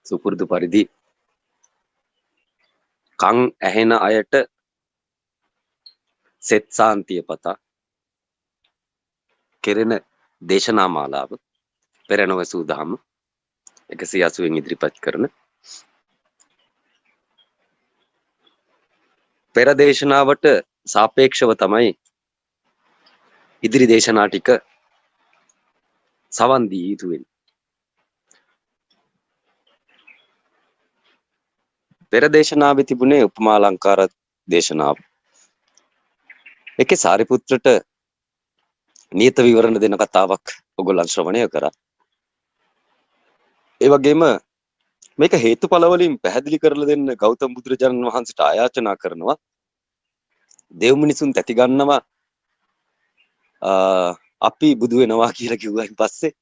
සුපුරුදු පරිදි කන් ඇහෙන අයට සෙත් සාන්තිය පතා කෙරෙන දේශනා මාලාව පෙරණොවසූ දහම 180 ඉදිරිපත් කරන පෙර දේශනාවට සාපේක්ෂව තමයි ඉදිරි දේශනා ටික සවන් දී යුතු වෙන්නේ. පෙර දේශනාවේ තිබුණේ උපමා අලංකාර දේශනාව. ඒකේ සාරිපුත්‍රට නියත විවරණ දෙන කතාවක් ඔයගොල්ලන් ශ්‍රවණය කරා. ඒ වගේම මේක හේතුඵල වලින් පැහැදිලි කරලා දෙන්න ගෞතම බුදුරජාණන් වහන්සේට ආයාචනා කරනවා. දෙව් මිනිසුන් තැති ගන්නවා අපි බුදු වෙනවා කියලා කිව්වයින් පස්සේ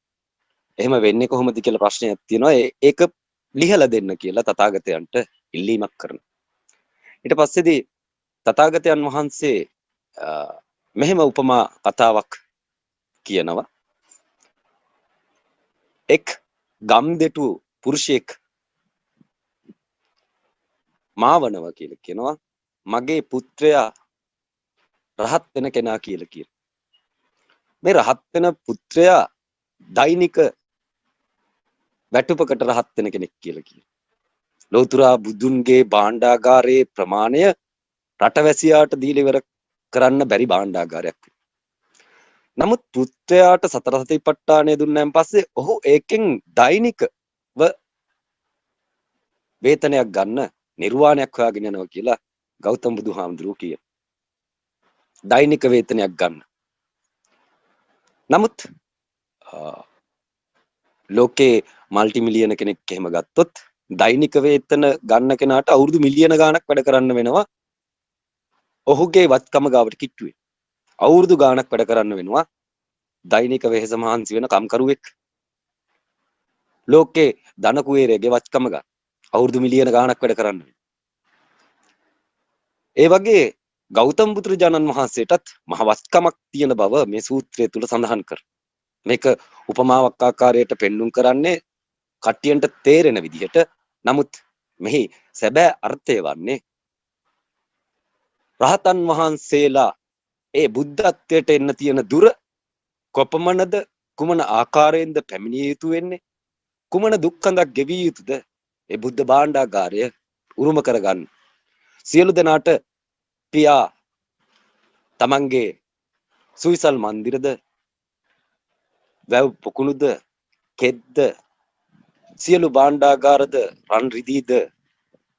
එහෙම වෙන්නේ කොහොමද කියලා ප්‍රශ්නයක් තියෙනවා. ඒක ලිහලා දෙන්න කියලා තථාගතයන්ට ඉල්ලීමක් කරනවා. ඊට පස්සේදී තථාගතයන් වහන්සේ මෙහෙම උපමා කතාවක් කියනවා. එක් ගම්දෙටු පුරුෂයෙක් මාවනවා කියලා කියනවා. මගේ පුත්‍රයා රහත් වෙන කෙනා කියලා කියනවා. මේ රහත් වෙන පුත්‍රයා දෛනික වැටුපකට රහත් වෙන කෙනෙක් කියලා කියනවා. ලෝතර බුදුන්ගේ භාණ්ඩාගාරයේ ප්‍රමාණය රටවැසියාට දීලා ඉවර කරන්න බැරි භාණ්ඩාගාරයක්. නමුත් පුත්‍රයාට සතර සතිපට්ඨානය දුන්නාන් පස්සේ ඔහු ඒකෙන් දෛනිකව වේතනයක් ගන්න නිර්වාණයක් හොයාගෙන යනවා කියලා ගෞතම බුදුහාමුදුරුවෝ කියනවා. දෛනික වේතනයක් ගන්න. නමුත් ලෝකේ මල්ටි මිලියන කෙනෙක් එහෙම ගත්තොත් දෛනික වේතන ගන්න කෙනාට අවුරුදු මිලියන ගාණක් වැඩ කරන්න වෙනවා. ඔහුගේ වත්කම ගාවට කිට්ටුවේ. අවුරුදු ගාණක් වැඩ කරන්න වෙනවා. දෛනික වෙහෙස මහන්සි වෙන කම්කරුවෙක්. ලෝකේ ධන කුවේරයේ වත්කම ගන්න අවුරුදු මිලියන ගාණක් වැඩ කරන්න වෙනවා. ඒ වගේ ගෞතම බුදුරජාණන් වහන්සේටත් මහ වත්කමක් තියෙන බව මේ සූත්‍රය තුල සඳහන් කර. මේක උපමාවක් ආකාරයට පෙන්눔 කරන්නේ කට්ටියන්ට තේරෙන විදිහට. නමුත් මෙහි සැබෑ අර්ථය වන්නේ රහතන් වහන්සේලා ඒ බුද්ධත්වයට එන්න තියෙන දුර කොපමණද, කුමන ආකාරයෙන්ද පැමිණිය යුතු වෙන්නේ, කුමන දුක්ඛඳක් ගෙවිය යුතුද ඒ බුද්ධ භාණ්ඩාගාරය උරුම කරගන්න. සියලු දෙනාට පියා තමන්ගේ සුවිසල් මන්දිරද, වැව් පොකුණුද, කෙද්ද, සියලු භාණ්ඩාගාරද, රන් රිදීද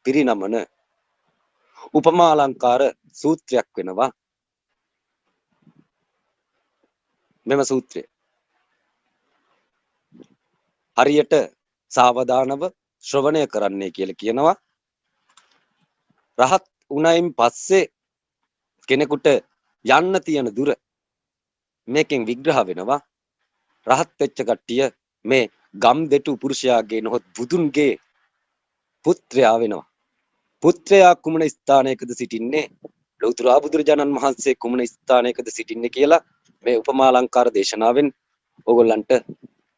පිරිනමන උපමා අලංකාර සූත්‍රයක් වෙනවා මෙම සූත්‍රය. හරියට සාවධානව ශ්‍රවණය කරන්නේ කියලා කියනවා. රහත් උණයින් පස්සේ කෙනෙකුට යන්න තියෙන දුර මේකෙන් විග්‍රහ වෙනවා. රහත් වෙච්ච කට්ටිය මේ ගම්දෙටු පුරුෂයාගේ නොහොත් බුදුන්ගේ පුත්‍රයා වෙනවා. පුත්‍රයා කුමන ස්ථානයකද සිටින්නේ, ලෞතර බුදුරජාණන් වහන්සේ කුමන ස්ථානයකද සිටින්නේ කියලා මේ උපමා අලංකාර දේශනාවෙන් ඕගොල්ලන්ට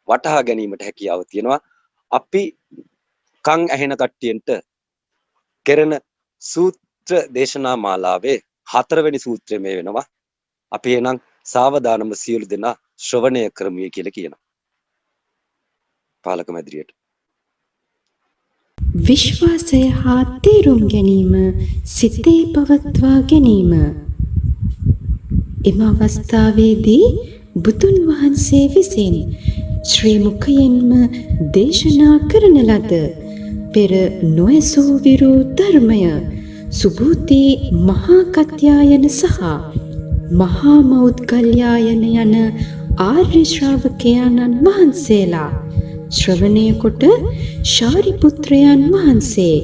වටහා ගැනීමට හැකියාව තියෙනවා. අපි කන් ඇහෙන කට්ටියන්ට කෙරෙන සූත්‍ර දේශනා මාලාවේ 4 වෙනි සූත්‍රය මේ වෙනවා. අපි එනම් සාවධානම සියලු දෙනා ශ්‍රවණය කරමු කියලා කියනවා. පාලක මැදිරියට විශ්වාසය හා තේරුම් ගැනීම සිතේ පවත්වා ගැනීම. එම අවස්ථාවේදී බුදුන් වහන්සේ විසින් ශ්‍රී මුඛයෙන්ම දේශනා කරන ලද පෙර නොඇසූ විරූ ධර්මය සුභූති මහා කත්යායන සහ මහා මෞද්ගල්‍යායන යන ආර්ය ශ්‍රාවකයන්න් වහන්සේලා ශ්‍රවණය කොට ශාරිපුත්‍රයන් වහන්සේ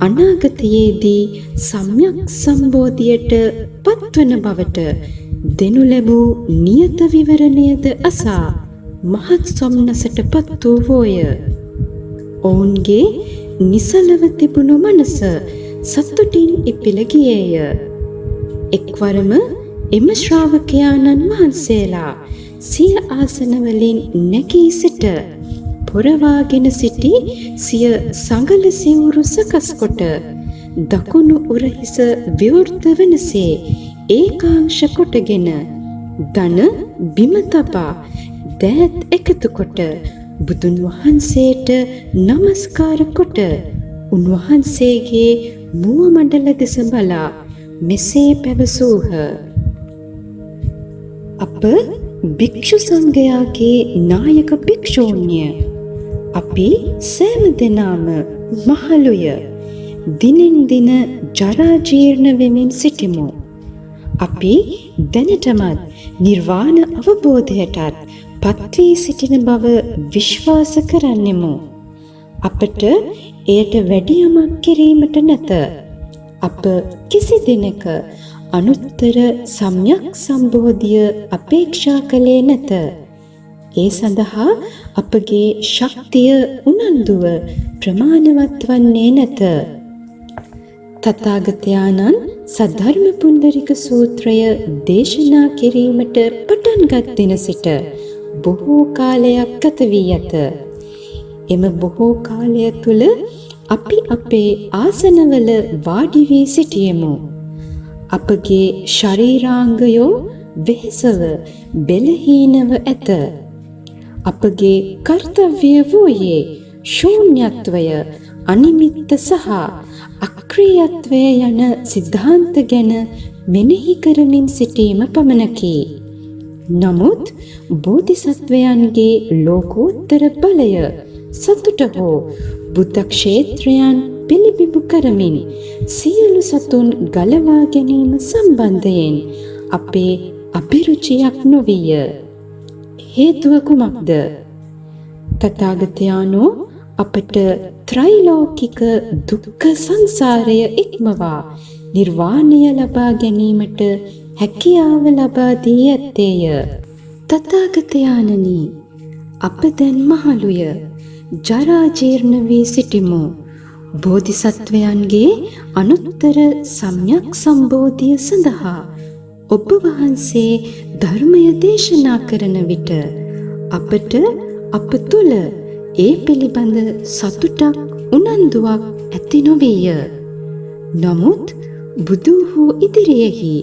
අනාගතයේදී සම්‍යක් සම්බෝධියට පත්වන බවට දෙනු ලැබූ නියත විවරණයද අසා මහත් සොම්නසට පත් වූවෝය. ඔවුන්ගේ නිසලව තිබුණු මනස සතුටින් ඉපිල ගියේය. එක්වරම එම ශ්‍රාවකයාණන් වහන්සේලා සිය ආසනවලින් නැගී සිට පොරවාගෙන සිටි සිය සඟල සිවුරු සකස් කොට දකුණු උරහිස විවෘත වනසේ ඒකාංශ කොටගෙන දන බිම තබා දෑත් එකතු කොට බුදුන් වහන්සේට නමස්කාර කොට උන්වහන්සේගේ මුව මඩල දෙස බලා මෙසේ පැවසූහ. අප භික්ෂු සංඝයාගේ නායක භික්ෂූන්ය. අපි සෑම දෙනාම මහලුය. දිනෙන් දින ජරා ජීර්ණ වෙමින් සිටිමු. අපි දැනටමත් නිර්වාණ අවබෝධයටත් පත් වී සිටින බව විශ්වාස කරන්නෙමු. අපට එයට වැඩි යමක් කිරීමට නැත. අප කිසි දිනක අනුත්තර සම්‍යක් සම්බෝධිය අපේක්ෂා කළේ නැත. ඒ සඳහා අපගේ ශක්තිය උනන්දුව ප්‍රමාණවත් වන්නේ නැත. තථාගතයන්න් සද්ධර්ම පුණ්ඩරික සූත්‍රය දේශනා කිරීමට පටන්ගත් දින සිට බොහෝ කාලයක් ගත වී ඇත. එම බොහෝ කාලය තුළ අපි අපේ ආසනවල වාඩි වී සිටියෙමු. අපගේ ශරීරාංගයෝ වෙහෙසව බෙලහීනව ඇත. අපගේ කර්තව්‍ය වූයේ ශූන්‍යත්වය, අනිමිත්ත සහ අක්‍රීයත්වය යන සිද්ධාන්ත ගැන මෙනෙහි කරමින් සිටීම පමණකි. නමුත් බෝධිසත්වයන්ගේ ලෝකෝත්තර බලය සතුට හෝ බුද්ධ ක්ෂේත්‍රයන් පිළිබිඹු කරමින් සියලු සතුන් ගලවා ගැනීම සම්බන්ධයෙන් අපේ අභිරුචියක් නොවිය. හේතුව කුමක්ද? තථාගතයන්ෝ අපට ත්‍රිලෝකික දුක්ඛ සංසාරය ඉක්මවා නිර්වාණය ලබා ගැනීමට හැකියාව ලබා දී ඇත්තේය. තථාගතයන්නි, අප දැන් මහලුය. ජරා ජීර්ණ වී සිටිමු. බෝධිසත්වයන්ගේ අනුත්තර සම්‍යක් සම්බෝධිය සඳහා ඔබ වහන්සේ ධර්මය දේශනා කරන විට අපට අප තුළ ඒ පිළිබඳ සතුටක් උනන්දුවක් ඇති නොවිය. නමුත් බුදුහු ඉදිරියෙහි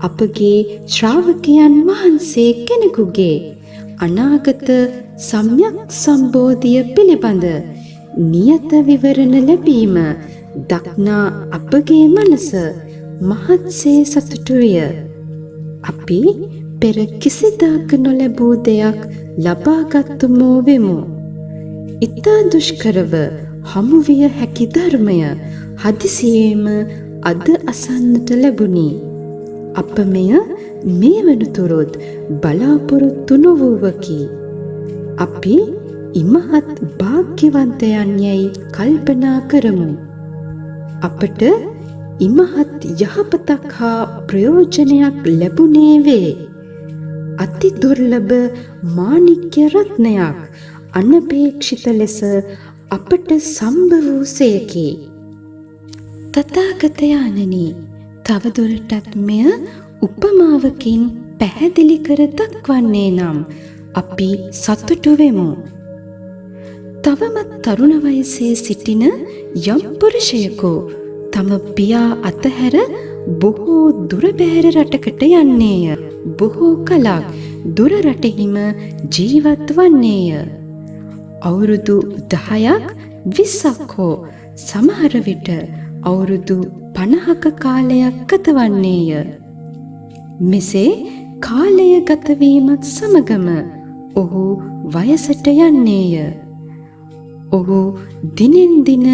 අපගේ ශ්‍රාවකයන් වහන්සේ කෙනෙකුගේ අනාගත සම්‍යක් සම්බෝධිය පිළිබඳ නියත විවරණ ලැබීම දක්නා අපගේ මනස මහත්සේ සතුටු විය. අපි පෙර කිසිදාක නොලැබූ දෙයක් ලබාගත්තුමෝ වෙමු. ඉතා දුෂ්කරව හමුවිය හැකි ධර්මය හදිසියේම අද අසන්නට ලැබුණි. අප මෙය මේ වනතුරුත් බලාපොරොත්තු නොවූවකි. අපි ඉමහත් භාග්‍යවන්තයන් යැයි කල්පනා කරමු. අපට ඉමහත් යහපතක් හා ප්‍රයෝජනයක් ලැබුණේ වේ. අති දුර්ලභ මාණික්‍ය රත්නයක් අනපේක්ෂිත ලෙස අපට සම්භ වූසේකි. තථාගතයන්නි, තවදුරටත් මෙය උපමාවකින් පැහැදිලි කර දක්වන්නේ නම් අපි සතුටු වෙමු. තවමත් තරුණ වයසේ සිටින යම් පුරුෂයෙකු තම පියා අතහැර බොහෝ දුර බැහැර රටකට යන්නේය. බොහෝ කලක් දුර රටෙහිම ජීවත් වන්නේය. අවුරුදු 10ක් 20ක් හෝ සමහර විට අවුරුදු 50ක කාලයක් ගතවන්නේය. මෙසේ කාලය ගතවීමත් සමගම ඔහු වයසට යන්නේය. ඔහු දිනෙන් දින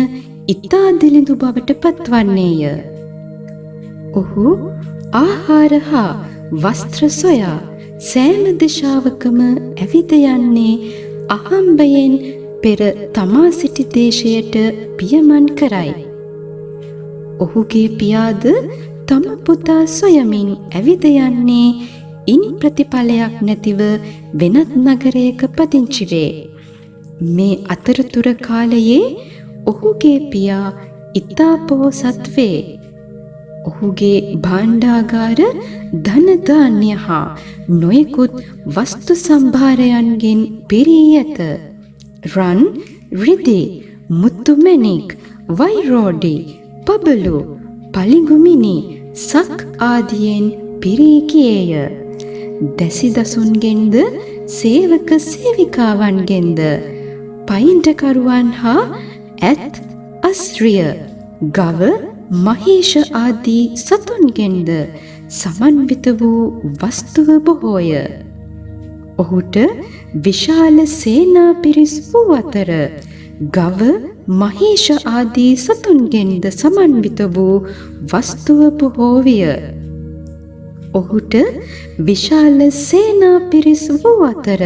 ඉතා දිලිඳු බවට පත්වන්නේය. ඔහු ආහාර හා වස්ත්‍ර සොයා සෑම දිශාවකම ඇවිද යන්නේ අහම්බයෙන් පෙර තමා සිටි දේශයට පියමන් කරයි. ඔහුගේ පියාද තම පුතා සොයමින් ඇවිද යන්නේ ඉන් ප්‍රතිඵලයක් නැතිව වෙනත් නගරයක පදිංචි වේ. මේ අතරතුර කාලයේ ඔහුගේ පියා ඉතා පොහොසත් වේ. ඔහුගේ භාණ්ඩාගාර ධන ධාන්‍ය හා නොයෙකුත් වස්තු සම්භාරයන්ගෙන් පිරී ඇත. රන්, රිදී, මුතුමැණික්, වෛරෝඩි, පබළු, පලිඟුමිනි, සක් ආදියෙන් පිරී ගියේය. දැසිදසුන්ගෙන්ද සේවක සේවිකාවන්ගෙන්ද පයින්ටකරුවන් හා ඇත්, අස්රිය, ගව, මහේෂ ආදී සතුන්ගෙන්ද සමන්විත වූ වස්තුව බොහෝය. ඔහුට විශාල සේනා පිරිස් වූ අතර ගව, මහේෂ ආදී සතුන්ගෙන්ද සමන්විත වූ වස්තුව බොහෝ විය. ඔහුට විශාල සේනා පිරිස් වූ අතර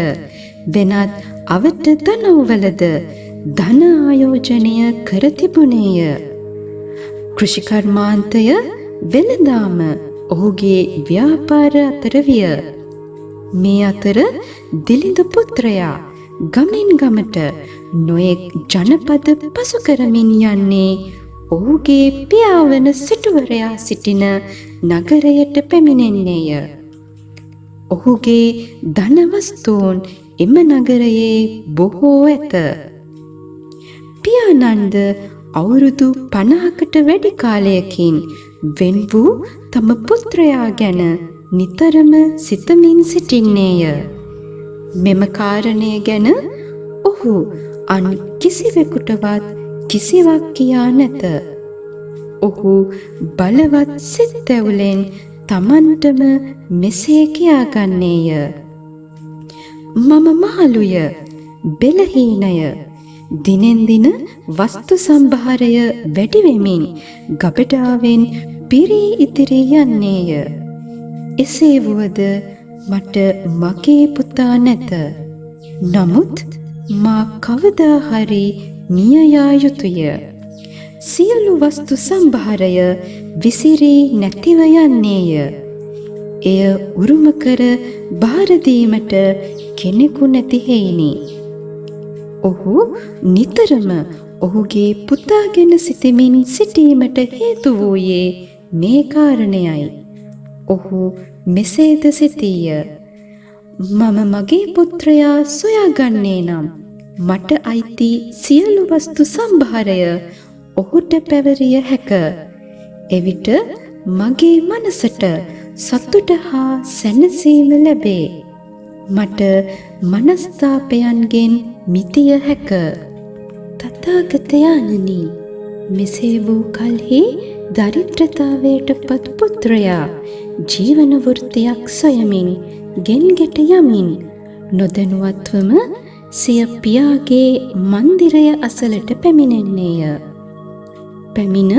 වෙනත් අවට දනව්වලද ධන ආයෝජනය කර තිබුණේය. කෘෂිකර්මාන්තය වෙළඳාම ඔහුගේ ව්‍යාපාර අතර විය. මේ අතර දිලිඳු පුත්‍රයා ගමෙන් ගමට නොයෙක් ජනපද පසු කරමින් යන්නේ ඔහුගේ පියාවන සිටුවරයා සිටින නගරයට පැමිණෙන්නේය. ඔහුගේ ධනවස්තුන් එම නගරයේ බොහෝ ඇත. පියාණන්ද අවුරුදු 50කට වැඩි කාලයකින් වෙන් වූ තම පුත්‍රයා ගැන නිතරම සිතමින් සිටින්නේය. මෙම කාරණය ගැන ඔහු අන් කිසිවෙකුටවත් කිසිවක් කියා නැත. ඔහු බලවත් සිත් ඇවුලෙන් තමන්ටම මෙසේ කියාගන්නේය. මම මහලුය, බෙලහීනය, දිනෙන් දින වස්තු සම්භාරය වැඩි වෙමින් ගබඩාවෙන් පිරී ඉතිරි යන්නේය. එසේ වුවද මට මගේ පුතා නැත. නමුත් මා කවදා හරි මිය යා යුතුය. සියලු වස්තු සම්භාරය විසිරී නැතිව යන්නේය. එය උරුම කර බාර දීමට කෙනෙකු නැති හේිනි. ඔහු නිතරම ඔහුගේ පුතා ගැන සිතමින් සිටීමට හේතු වූයේ මේ කාරණයයි. ඔහු මෙසේද සිතීය. මම මගේ පුත්‍රයා සොයාගන්නේ නම් මට අයිති සියලු වස්තු සම්භාරය ඔහුට පැවරිය හැක. එවිට මගේ මනසට සතුට හා සැනසීම ලැබේ. මට මනස්තාපයන්ගෙන් මිදිය හැක. තථාගතයන්නි, මෙසේ වූ කල්හි දරිද්‍රතාවයට පත් පුත්‍රයා ජීවන වෘත්තියක් සොයමින් ගෙන්ගෙට යමින් නොදැනුවත්වම සිය පියාගේ මන්දිරය අසලට පැමිණෙන්නේය. පැමිණ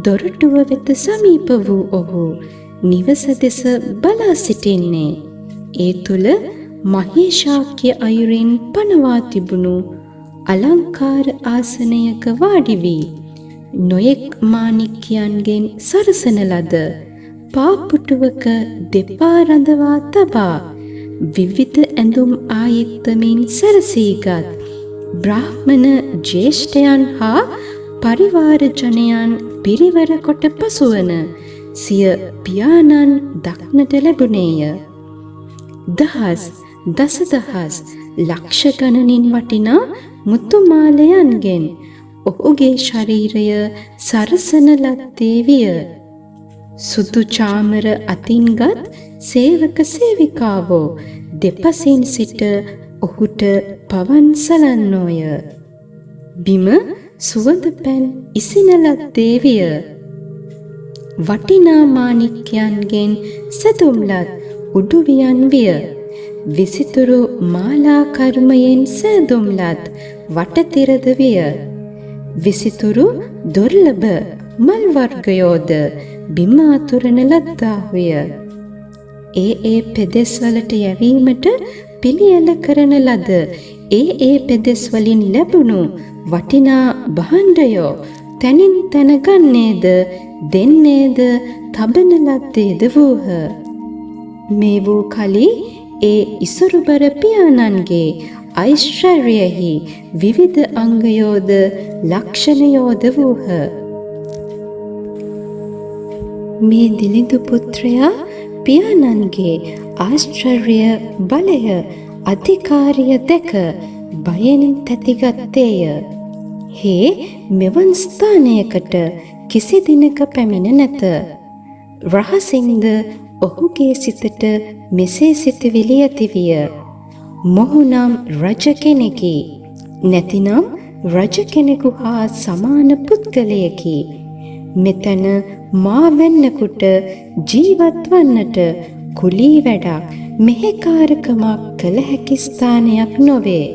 දොරටුව වෙත සමීප වූ ඔහු නිවස දෙස බලා සිටින්නේ ඒ තුල මහේශාක්‍ය අයුරින් පනවා තිබුණු අලංකාර ආසනයක වාඩි වී නොයෙක් මාණික්යන්ගෙන් සරසන ලද පාපුටුවක දෙපා රඳවා තබා විවිධ ඇඳුම් ආයත්තමින් සැරසීගත් බ්‍රාහ්මණ ජ්‍යෙෂ්ඨයන් හා පරිවාර ජනයන් පිරිවර කොට පසුවන සිය පියාණන් දක්නට ලැබුණේය. දහස්, දසදහස්, ලක්ෂ ගණනින් වටිනා මුතු මාලයන්ගෙන් ඔහුගේ ශරීරය සරසන ලද්දේ විය. සුදු චාමර අතින්ගත් සේවක සේවිකාවෝ දෙපසින් සිට ඔහුට පවන් සලන්නෝය. බිම සුවඳ පැන් ඉසින ලද්දේ විය. වටිනා මාණික්යන්ගෙන් සැදුම්ලත් උඩුවියන් විය. විසිතුරු මාලා කර්මයෙන් සැදුම්ලත් වටතිරද විය. විසිතුරු දුර්ලභ මල් වර්ගයෝද බිම අතුරන ලද්දාහුය. ඒ පෙදෙස්වලට යැවීමට පිළියෙල කරන ලද ඒ පෙදෙස්වලින් ලැබුණු වටිනා භාණ්ඩයෝ තනින් තන ගන්නේද දෙන්නේද තබන ලද්දේද වූහ. මේ වූ කලි ඒ ඉසුරුබර පියාණන්ගේ ඓශ්වර්යයෙහි විවිධ අංගයෝද ලක්ෂණයෝද වූහ. මේ දිලිඳු පුත්‍රයා පියාණන්ගේ ආශ්චර්ය බලය අධිකාරිය දැක බයෙන් තැතිගත්තේය. හේ මෙවන් ස්ථානයකට කිසි දිනක පැමිණ නැත. රහසින්ද ඔහුගේ සිතට මෙසේ සිතවිලි ඇතිවිය. මොහු නම් රජ කෙනෙකි. නැතිනම් රජ කෙනෙකු හා සමාන පුද්ගලයෙකි. මෙතන මා වෙන්නකුට ජීවත් වන්නට කුලී වැඩක් මෙහෙකාරකමක් කළ හැකි ස්ථානයක් නොවේ.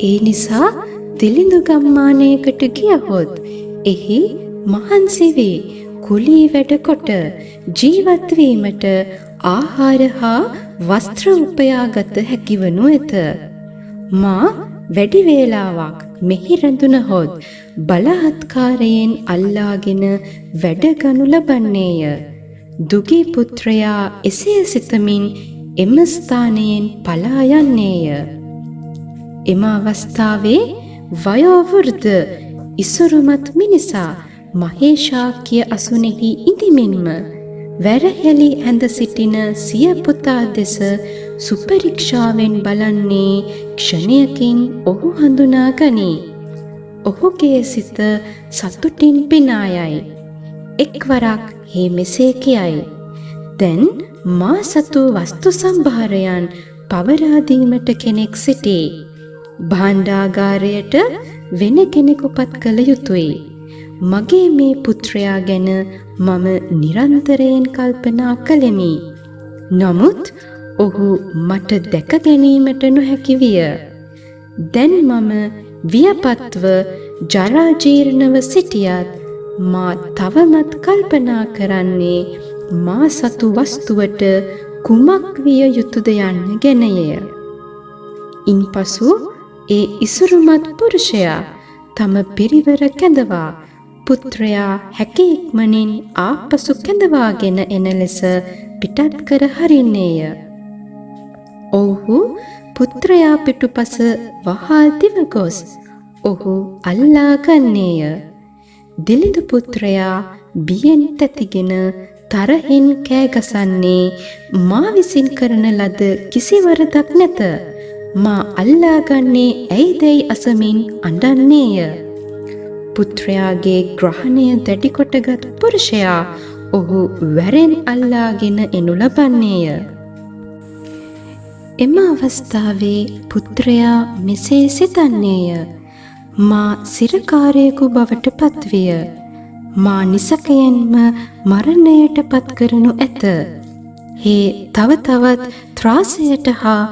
ඒ නිසා දිලිඳු ගම්මානයකට ගියහොත් එහි මහන්සි වී කුලී වැඩ කොට ජීවත් වීමට ආහාර හා වස්ත්‍ර උපයාගත හැකිවනු ඇත. මා වැඩි වේලාවක් මෙහි රැඳුණහොත් බලහත්කාරයෙන් අල්ලාගෙන වැඩ ගනු ලබන්නේය. දුගී පුත්‍රයා එසේ සිතමින් එම ස්ථානයෙන් පලා යන්නේය. එම අවස්ථාවේ වයෝවෘද්ධ ඉසුරුමත් මිනිසා මහේශාක්‍ය අසුනේහි ඉඳිමින්ම වැරහැලි ඇඳ සිටින සිය පුතා දෙස සුපරීක්ෂාවෙන් බලන්නේ ක්ෂණයකින් ඔහු හඳුනා ගනී. ඔහුගේ සිත සතුටින් පිනා යයි. එක්වරක් මෙසේ කියයි. දැන් මා සතු වස්තු සම්භාරයන් පවරා දීමට කෙනෙක් සිටී. භාණ්ඩාගාරයට වෙන කෙනෙකු පත් කළ යුතුය. මගේ මේ පුත්‍රයා ගැන මම නිරන්තරයෙන් කල්පනා කළෙමි. නමුත් ඔහු මට දැක ගැනීමට නොහැකි විය. දැන් මම වියපත්ව ජරා ජීර්ණව සිටියත් මා තවමත් කල්පනා කරන්නේ මා සතු වස්තුවට කුමක් විය යුතුද යන්න ගැනය. ඉන්පසු ඒ ඉසුරුමත් පුරුෂයා තම පිරිවර කැඳවා පුත්‍රයා හැකි ඉක්මනින් ආපසු කැඳවාගෙන එන ලෙස පිටත් කර හරින්නේය. ඔහු පුත්‍රයා පිටුපස වහා දිව ගොස් ඔහු අල්ලා ගන්නේය. දිලිඳු පුත්‍රයා බියෙන් තැතිගෙන තරහින් කෑගසන්නේ මා විසින් කරන ලද කිසි වරදක් නැත. මා අල්ලා ගන්නේ ඇයිදැයි අසමින් අඬන්නේය. පුත්‍රයාගේ ග්‍රහණය දැඩි කොටගත් පුරුෂයා ඔහු වැරෙන් අල්ලාගෙන එනු ලබන්නේය. එම අවස්ථාවේ පුත්‍රයා මෙසේ සිතන්නේය. මා සිරකාරයෙකු බවට පත්විය. මා නිසකයෙන්ම මරණයට පත් කරනු ඇත. තව තවත් ත්‍රාසයට හා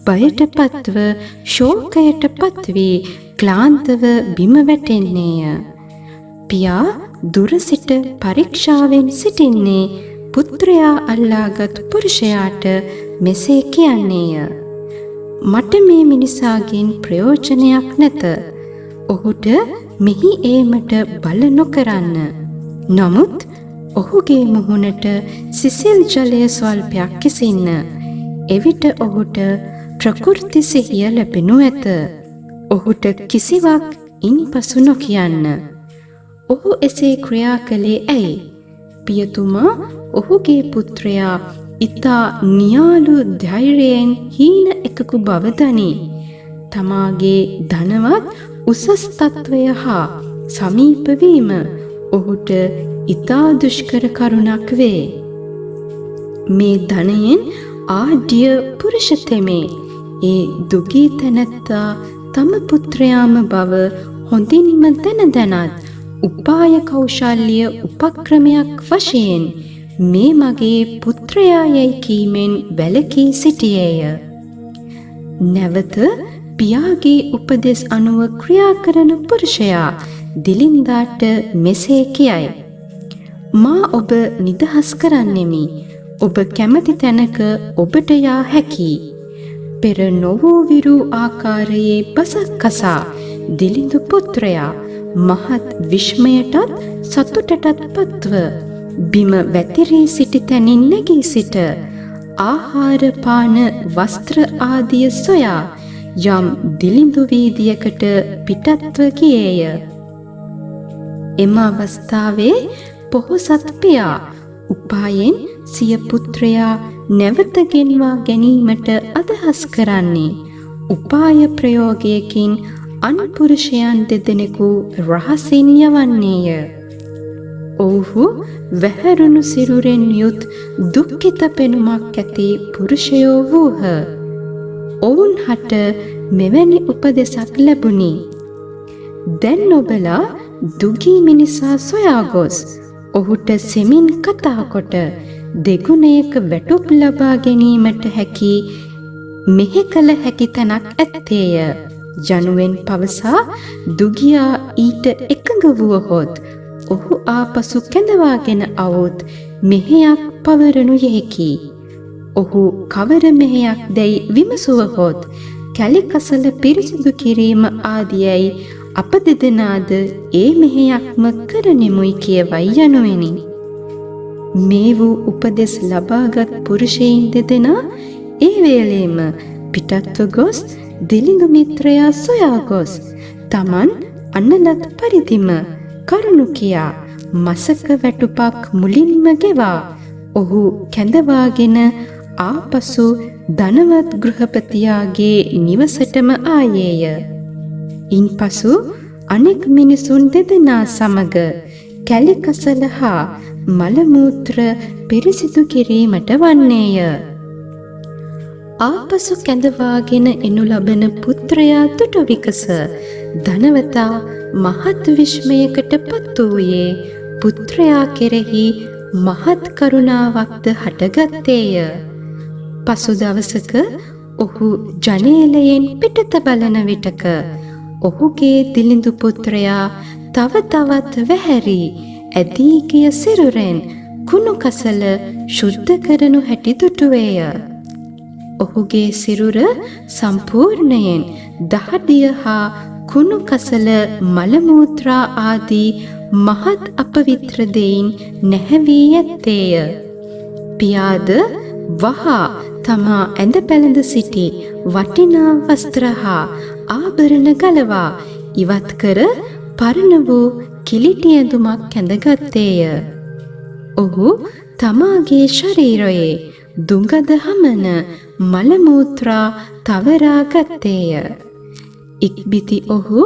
බයට පත්ව ශෝකයට පත්වී ක්ලාන්තව බිම වැටෙන්නේය. පියා දුර සිට පරීක්ෂාවෙන් සිටින්නේ පුත්‍රයා අල්ලාගත් පුරුෂයාට මෙසේ කියන්නේය. මට මේ මිනිසාගෙන් ප්‍රයෝජනයක් නැත. ඔහුට මෙහි ඒමට බල නොකරන්න. නමුත් ඔහුගේ මුහුණට සිසිල් ජලය ස්වල්පයක් කිසින්න. එවිට ඔහුට ප්‍රකෘති සිහිය ලැබෙනු ඇත. ඔහුට කිසිවක් ඉන්පසු නොකියන්න. ඔහු එසේ ක්‍රියා කළේ ඇයි? පියතුමා ඔහුගේ පුත්‍රයා ඉතා නියාලු ධෛර්යයෙන් හීන එකකු බව දනී. තමාගේ ධනවත් උසස් තත්වය හා සමීපවීම ඔහුට ඉතා දුෂ්කර කරුණක් වේ. මේ ධනයෙන් ආඩ්‍ය පුරුෂ තෙමේ ඒ දුගී තැනැත්තා තම පුත්‍රයාම බව හොඳින්ම දැනත් උපාය කෞශල්‍ය උපක්‍රමයක් වශයෙන් මේ මගේ පුත්‍රයා යැයි කීමෙන් වැළකී සිටියේය. නැවත පියාගේ උපදෙස් අනුව ක්‍රියා කරන පුරුෂයා දිලින්දාට මෙසේ කියයි. මා ඔබ නිදහස් කරන්නෙමි. ඔබ කැමති තැනක ඔබට යා හැකි. පෙර නොවූ විරු ආකාරයේ බසක් කසා දිලිඳු පුත්‍රයා මහත් විශ්මයටත් සතුටටත් පත්ව බිම වැතිරී සිටි තැනින් නැගී සිට ආහාර පාන වස්ත්‍ර ආදිය සොයා යම් දිලිඳු වීදියකට පිටත්ව ගියේය. එම අවස්ථාවේ පොහොසත් පියා උපායෙන් සිය පුත්‍රයා නැවත ගෙන්වා ගැනීමට අදහස් කරන්නේ උපාය ප්‍රයෝගයකින් අන්පුරුෂයන් දෙදෙනෙකු රහසින් යවන්නේය. ඔවුහු වැහැරුණු සිරුරෙන් යුත් දුක්ඛිත පෙනුමක් ඇති පුරුෂයෝ වූහ. ඔවුන් හට මෙවැනි උපදෙසක් ලැබුණි. දැන් ඔබලා දුගී මිනිසා සොයා ගොස් ඔහුට සෙමින් කතා කොට දෙගුණයක වැටුප් ලබා ගැනීමට හැකි මෙහෙ කළ හැකි තැනක් ඇත්තේය යනුවෙන් පවසා දුගියා ඊට එකඟ වුවහොත් ඔහු ආපසු කැඳවාගෙන අවුත් මෙහෙයක් පවරනු යෙකි. ඔහු කවර මෙහෙයක් දැයි විමසුවහොත් කැලිකසල පිරිසිදු කිරීම ආදියයි අප දෙදෙනාද ඒ මෙහෙයක්ම කරනෙමුයි කියවයි යනුවෙනි. මේ වූ උපදෙස් ලබාගත් පුරුෂයින් දෙදෙනා ඒ වේලේම පිටත්ව ගොස් දිලිඳු මිත්‍රයා සොයා ගොස් තමන් අන්නලත් පරිදිම කරුණු කියා මසක වැටුපක් මුලින්ම ගෙවා ඔහු කැඳවාගෙන ආපසු ධනවත් ගෘහපතියාගේ නිවසටම ආයේය. ඉන්පසු අනෙක් මිනිසුන් දෙදෙනා සමග කැලිකසල හා මලමූත්‍ර පිරිසිදු කිරීමට වන්නේය. ආපසු කැඳවාගෙන එනු ලබන පුත්‍රයා දුටු විකස ධනවතා මහත් විස්මයකට පත් වූයේ පුත්‍රයා කෙරෙහි මහත් කරුණාවක්ද හටගත්තේය. පසු දවසක ඔහු ජනේලයෙන් පිටත බලන විටක ඔහුගේ දිලිඳු පුත්‍රයා තව තවත් වැහැරි ඇදී ගිය සිරුරෙන් කුණු කසල ශුද්ධ කරනු හැටි දුටුවේය. ඔහුගේ සිරුර සම්පූර්ණයෙන් දහඩිය හා කුණු කසල මලමූත්‍රා ආදී මහත් අපවිත්‍ර දෙයින් නැහැවී ඇත්තේය. පියාද වහා තමා ඇඳ පැළඳ සිටි වටිනා වස්ත්‍ර හා ආභරණ ගලවා ඉවත් කර පරණ වූ කිලිටි ඇඳුමක් කැඳගත්තේය. ඔහු තමාගේ ශරීරයේ දුඟද හමන මලමූත්‍රා තවරා ගත්තේය. ඉක්බිති ඔහු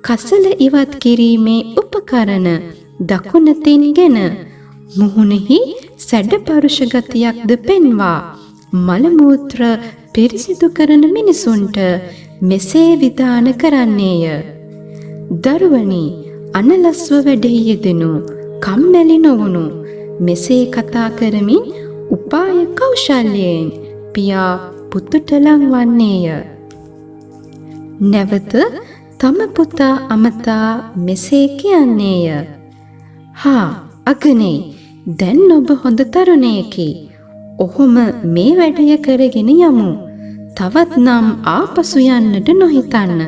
කසල ඉවත් කිරීමේ උපකරණ දකුණතින්ගෙන මුහුණෙහි සැඩ පරුෂ ගතියක්ද පෙන්වා මලමූත්‍ර පිරිසිදු කරන මිනිසුන්ට මෙසේ විධාන කරන්නේය. දරුවනි, අනලස්ව වැඩෙහි යෙදෙනු, කම්මැලි නොවුණු, මෙසේ කතා කරමින් උපාය කෞශල්‍යයෙන් පියා පුතුට ලංවන්නේය. නැවත තම පුතා අමතා මෙසේ කියන්නේය. හා අගනේ, දැන් ඔබ හොඳ තරුණයෙකි. ඔහොම මේ වැඩය කරගෙන යමු. තවත් නම් ආපසු යන්නට නොහිතන්න.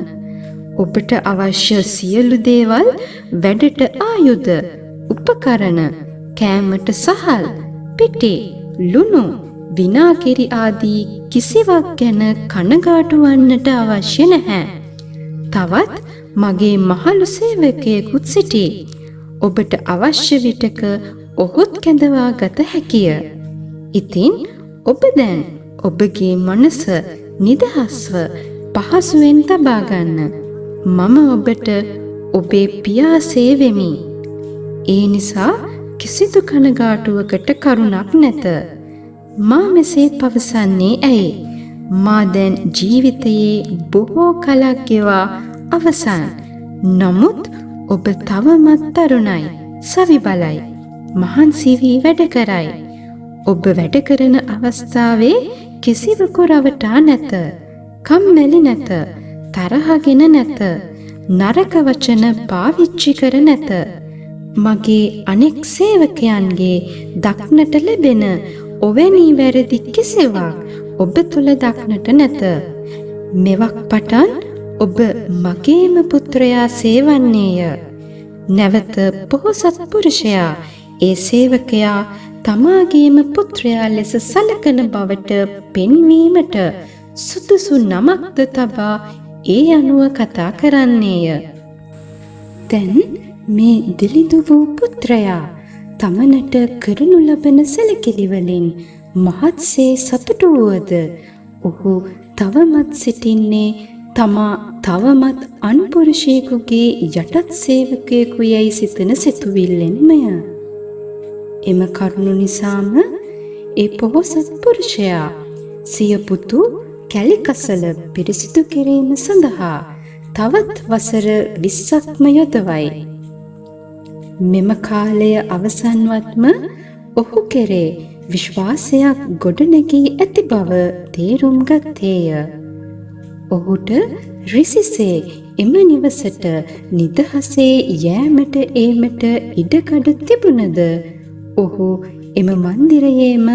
ඔබට අවශ්‍ය සියලු දේවල්, වැඩට ආයුධ, උපකරණ, කෑමට සහල්, පිටි, ලුණු, විනාකිරි ආදී කිසිවක් ගැන කනගාටු වන්නට අවශ්‍ය නැහැ. තවත් මගේ මහලු සේවකයෙකුත් සිටී. ඔබට අවශ්‍ය විටක ඔහුත් කැඳවා ගත හැකිය. ඉතින් ඔබ දැන් ඔබගේ මනස නිදහස්ව පහසුවෙන් තබා ගන්න. මම ඔබට ඔබේ පියා සේවෙමි. ඒ නිසා කිසිදු කනගාටුවකට කරුණක් නැත. මා මෙසේ පවසන්නේ ඇයි? මා දැන් ජීවිතයේ බොහෝ කලක් ගෙවා අවසන්. නමුත් ඔබ තවමත් තරුණයි, සවි බලයි, මහන්සි වී වැඩ කරයි. ඔබ වැඩ කරන අවස්ථාවේ කිසිවකු රවටා නැත, කම්මැලි නැත, තරහගෙන නැත, නරක වචන පාවිච්චි කර නැත. මගේ අනෙක් සේවකයන්ගේ දක්නට ලැබෙන ඔවැනි වැරදි කිසිවක් ඔබ තුල දක්නට නැත. මෙවක් පටන් ඔබ මගේම පුත්‍රයා සේවන්නේය. නැවත පොහොසත් පුරුෂයා ඒ සේවකයා තමාගේම පුත්‍රයා ලෙස සලකන බවට පෙන්වීමට සුදුසු නමක්ද තබා ඒ අනුව කතා කරන්නේය. දැන් මේ දිලිඳු වූ පුත්‍රයා තමනට කරනු ලබන සැලකිලි වලින් මහත්සේ සතුටු වුවද ඔහු තවමත් සිටින්නේ තමා තවමත් අන්පුරුෂයෙකුගේ යටත් සේවකයෙකු යැයි සිතන සිතුවිල්ලෙන්මය. එම කරුණු නිසාම ඒ පොහොසත් පුරුෂයා සිය පුතු කැලිකසල පිරිසිදු කිරීම සඳහා තවත් වසර 20ක්ම යොදවයි. මෙම කාලය අවසන්වත්ම ඔහු කෙරේ විශ්වාසයක් ගොඩනැගී ඇති බව තේරුම් ගත්තේය. ඔහුට රිසිසේ එම නිවසට නිදහසේ යෑමට ඒමට ඉඩකඩ තිබුණද ඔහු එම මන්දිරයේම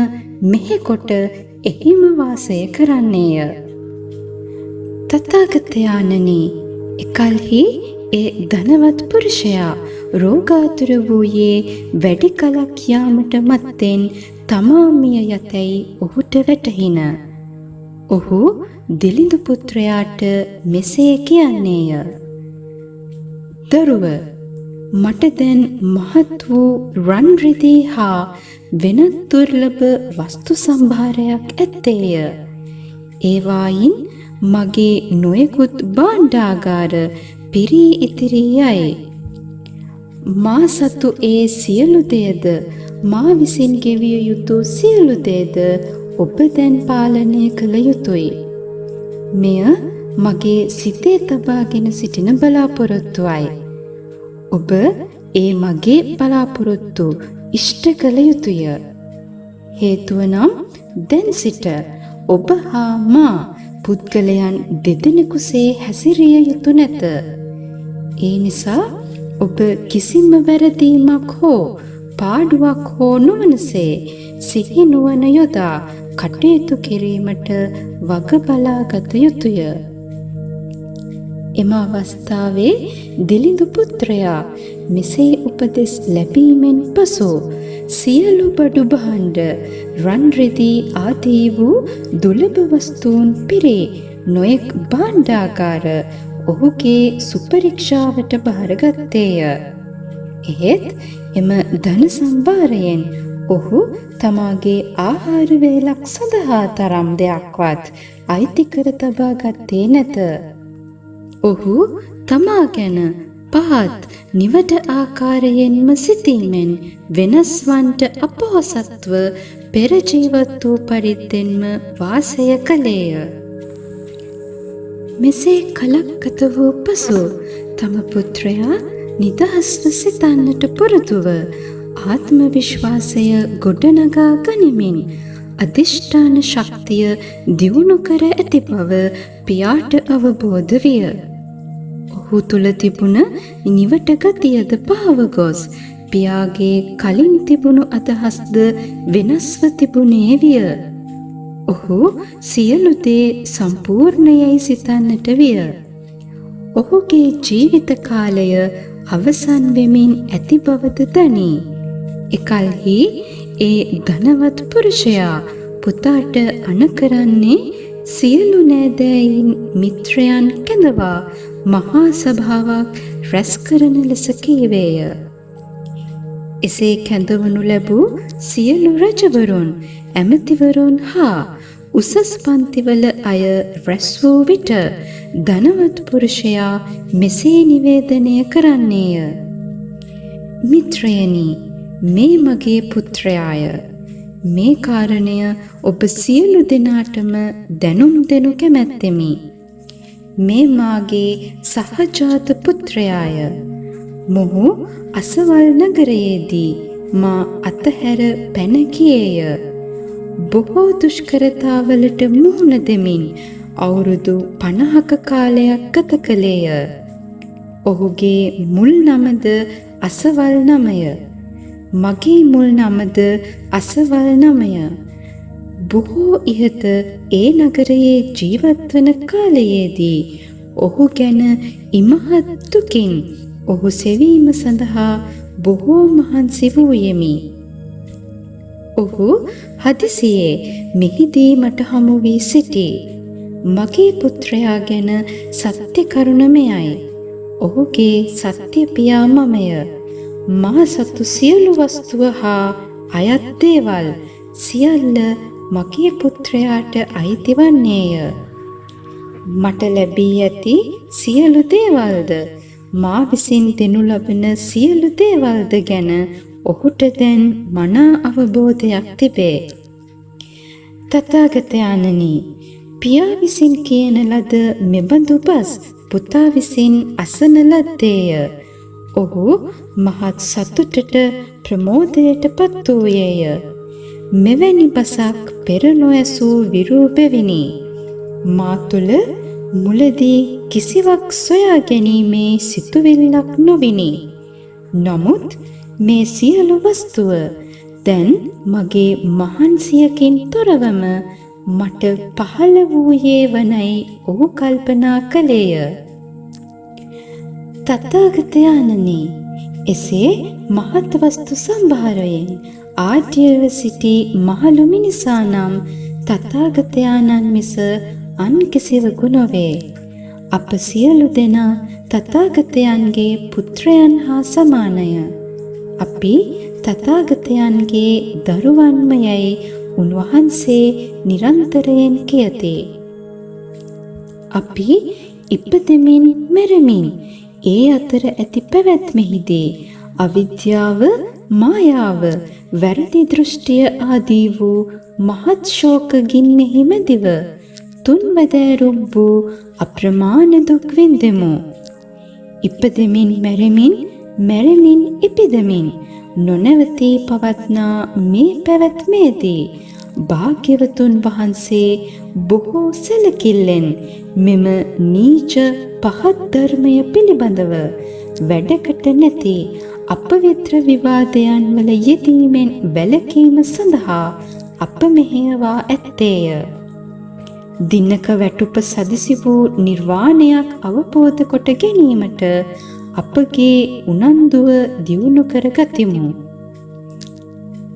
මෙහෙකොට එහිම වාසය කරන්නේය. තථාගතයාණනි, එකල්හි ඒ ධනවත් පුරුෂයා රෝගාතුර වූයේ වැඩි කලක් යාමට මත්තෙන් තමා මිය යතැයි ඔහුට වැටහින. ඔහු දිලිඳු පුත්‍රයාට මෙසේ කියන්නේය. දරුව, මට දැන් මහත් වූ රන් රිදී හා වෙනත් දුර්ලභ වස්තු සම්භාරයක් ඇත්තේය. ඒවායින් මගේ නොයෙකුත් භාණ්ඩාගාර පිරී ඉතිරී යයි. මා සතු ඒ සියලු දෙයද මා විසින් ගෙවිය යුතු සියලු දෙයද ඔබ දැන් පාලනය කළ යුතුයි. මෙය මගේ සිතේ තබාගෙන සිටින බලාපොරොත්තුවයි. ඔබ ඒ මගේ බලාපොරොත්තු ඉෂ්ට කළ යුතුය. හේතුව නම් දැන් සිට ඔබ හා මා පුද්ගලයන් දෙදෙනෙකුසේ හැසිරිය යුතු නැත. ඒ නිසා ඔබ කිසිම වැරදීමක් හෝ පාඩුවක් හෝ නොවනසේ සිහි නුවණ යොදා කටයුතු කිරීමට වග බලාගත යුතුය. එම අවස්ථාවේ දිලිඳු පුත්‍රයා මෙසේ උපදෙස් ලැබීමෙන් පසු සියලු බඩු භාණ්ඩ රන් රිදී ආදී වූ දුර්ලභ වස්තුන් පිරී නොයෙක් භාණ්ඩාගාර ඔහුගේ සුපරීක්ෂාවට බාරගත්තේය. එහෙත් එම ධන සම්භාරයෙන් ඔහු තමාගේ ආහාර වේලක් සඳහා තරම් දෙයක්වත් අයිති කර තබා ගත්තේ නැත. ඔහු තමා ගැන පහත් නිවට ආකාරයෙන්ම සිතීමෙන් වෙනස් වන්ට අපොහොසත්ව පෙර ජීවත් වූ පරිද්දෙන්ම වාසය කළේය. මෙසේ කලක් ගත වූ පසු තම පුත්‍රයා නිදහස්ව සිතන්නට පුරුදුව ආත්ම විශ්වාසය ගොඩනගා ගනිමින් අධිෂ්ඨාන ශක්තිය දියුණු කර ඇති බව පියාට අවබෝධ විය. ඔහු තුල තිබුණ නිවට ගතියද පහව ගොස් පියාගේ කලින් තිබුණු අදහස්ද වෙනස්ව තිබුණේ විය. ඔහු සියලු දේ සම්පූර්ණයයි සිතන්නට විය. ඔහුගේ ජීවිත කාලය අවසන් වෙමින් ඇති බවද දනී. එකල්හි ඒ ධනවත් පුරුෂයා පුතාට අණ කරන්නේ සියලු නෑදෑයින් මිත්‍රයන් කැඳවා මහා සභාවක් රැස් කරන ලෙස කීවේය. එසේ කැඳවනු ලැබූ සියලු රජවරුන්, ඇමතිවරුන් හා උසස් පන්තිවල අය රැස් වූ විට ධනවත් පුරුෂයා මෙසේ නිවේදනය කරන්නේය. මිත්‍රයනි, මේ මගේ පුත්‍රයාය. මේ කාරණය ඔබ සියලු දෙනාටම දැනුම් දෙනු කැමැත්තෙමි. මේ මාගේ සහජාත පුත්‍රයාය. මොහු අසවල් නගරයේදී මා අතහැර පැන ගියේය. බොහෝ දුෂ්කරතාවලට මුහුණ දෙමින් අවුරුදු 50ක කාලයක් ගත කළේය. ඔහුගේ මුල් නමද අසවල් නමය. මගේ මුල් නමද අසවල් නමය. බොහෝ ඉහත ඒ නගරයේ ජීවත් වන කාලයේදී ඔහු ගැන ඉමහත් දුකින් ඔහු සෙවීම සඳහා බොහෝ මහන්සි වූයෙමි. ඔහු හදිසියේ මෙහිදී මට හමු වී සිටී. මගේ පුත්‍රයා ගැන සත්‍ය කරුණ මෙයයි. ඔහුගේ සත්‍ය පියා මමය. මා සතු සියලු වස්තුව හා අයත් දේවල් සියල්ල මගේ පුත්‍රයාට අයිති වන්නේය. මට ලැබී ඇති සියලු දේවල්ද මා විසින් දෙනු ලබන සියලු දේවල්ද ගැන ඔහුට දැන් මනා අවබෝධයක් තිබේ. තථාගතයන්නි, පියා විසින් කියන ලද මෙබඳු බස් පුතා විසින් අසන ලද්දේය. ඔහු මහත් සතුටට ප්‍රමෝදයට පත් වූයේය. මෙවැනි බසක් පෙර නොඇසූ විරූ බැවිනි. මා තුළ මුලදී කිසිවක් සොයා ගැනීමේ සිතුවිල්ලක් නොවිනි. නමුත් මේ සියලු වස්තුව දැන් මගේ මහන්සියකින් තොරවම මට පහළ වූයේ වනයි ඔහු කල්පනා කළේය. තථාගතයන්නි, එසේ මහත් වස්තු සම්භාරයෙන් ආඩ්‍යව සිටි මහලු මිනිසා නම් තථාගතයන්න් මිස අන් කිසිවෙකු නොවේ. අප සියලු දෙනා තථාගතයන්ගේ පුත්‍රයන් හා සමානය. අපි තථාගතයන්ගේ දරුවන්මයයි උන්වහන්සේ නිරන්තරයෙන් කියති. අපි ඉපදෙමින් මැරෙමින් ඒ අතර ඇති පැවැත්මෙහිදී අවිද්‍යාව, මායාව, වැරදි දෘෂ්ටිය ආදී වූ මහත් ශෝක ගින්නෙහි මැදිව තුන්වැදෑරුම් වූ අප්‍රමාණ දුක් විඳෙමු. ඉපදෙමින් මැරෙමින්, මැරෙමින් ඉපදෙමින් නොනැවතී පවත්නා මේ පැවැත්මේදී භාග්‍යවතුන් වහන්සේ බොහෝ සැලකිල්ලෙන් මෙම නීච පහත් ධර්මය පිළිබඳව වැඩකට නැති අපවිත්‍ර විවාදයන් වල යෙදීමෙන් වැළකීම සඳහා අප මෙහෙයවා ඇත්තේය. දිනක වැටුප සදිසි වූ නිර්වාණයක් අවබෝධ කොට ගැනීමට අපගේ උනන්දුව දියුණු කර ගතිමු.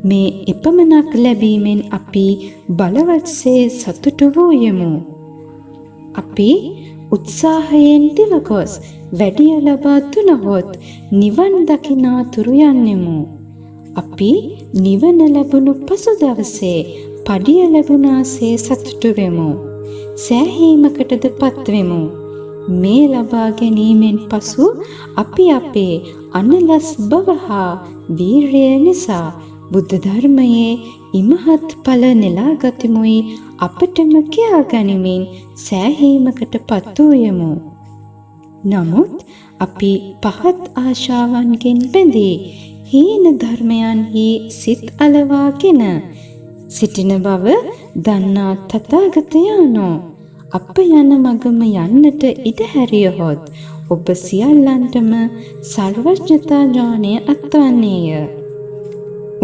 මේ එපමණක් ලැබීමෙන් අපි බලවත්සේ සතුටු වූයෙමු. අපි උත්සාහයෙන් දිවගොස් වැඩිය ලබා දුනහොත් නිවන් දකිනා තුරු යන්නෙමු. අපි නිවන ලැබුණු පසු දවසේ පඩිය ලැබුණාසේ සතුටු වෙමු. සෑහීමකටද පත්වෙමු. මේ ලබා ගැනීමෙන් පසු අපි අපේ අනලස් බව හා වීර්යය නිසා බුද්ධ ධර්මයේ ඉමහත් ඵල නෙලා ගතිමුයි අපටම කියා ගනිමින් සෑහීමකට පත් වූයෙමු. නමුත් අපි පහත් ආශාවන්ගෙන් බැඳී හීන ධර්මයන්හි සිත් අලවාගෙන සිටින බව දන්නා තථාගතයන්ෝ අප යන මගම යන්නට ඉඩ හැරියහොත් ඔබ සියල්ලන්ටම සර්වඥතා ඥානය අත්වන්නේය.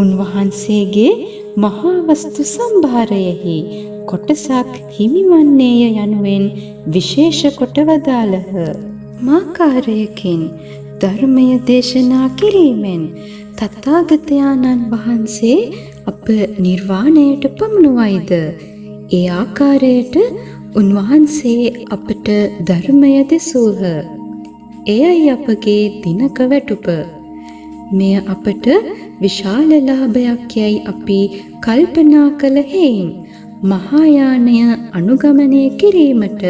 උන්වහන්සේගේ මහා වස්තු සම්භාරයෙහි කොටසක් හිමිවන්නේය යනුවෙන් විශේෂ කොට වදාළහ. මාකාරයකින් ධර්මය දේශනා කිරීමෙන් තථාගතයන්න් වහන්සේ අප නිර්වාණයට පමුණුවයිද? ඒ ආකාරයට උන්වහන්සේ අපට ධර්මය දෙසූහ. එයයි අපගේ දිනක වැටුප. මෙය අපට විශාල ලාභයක් යයි අපි කල්පනා කළ හේයින් මහායානය අනුගමනය කිරීමට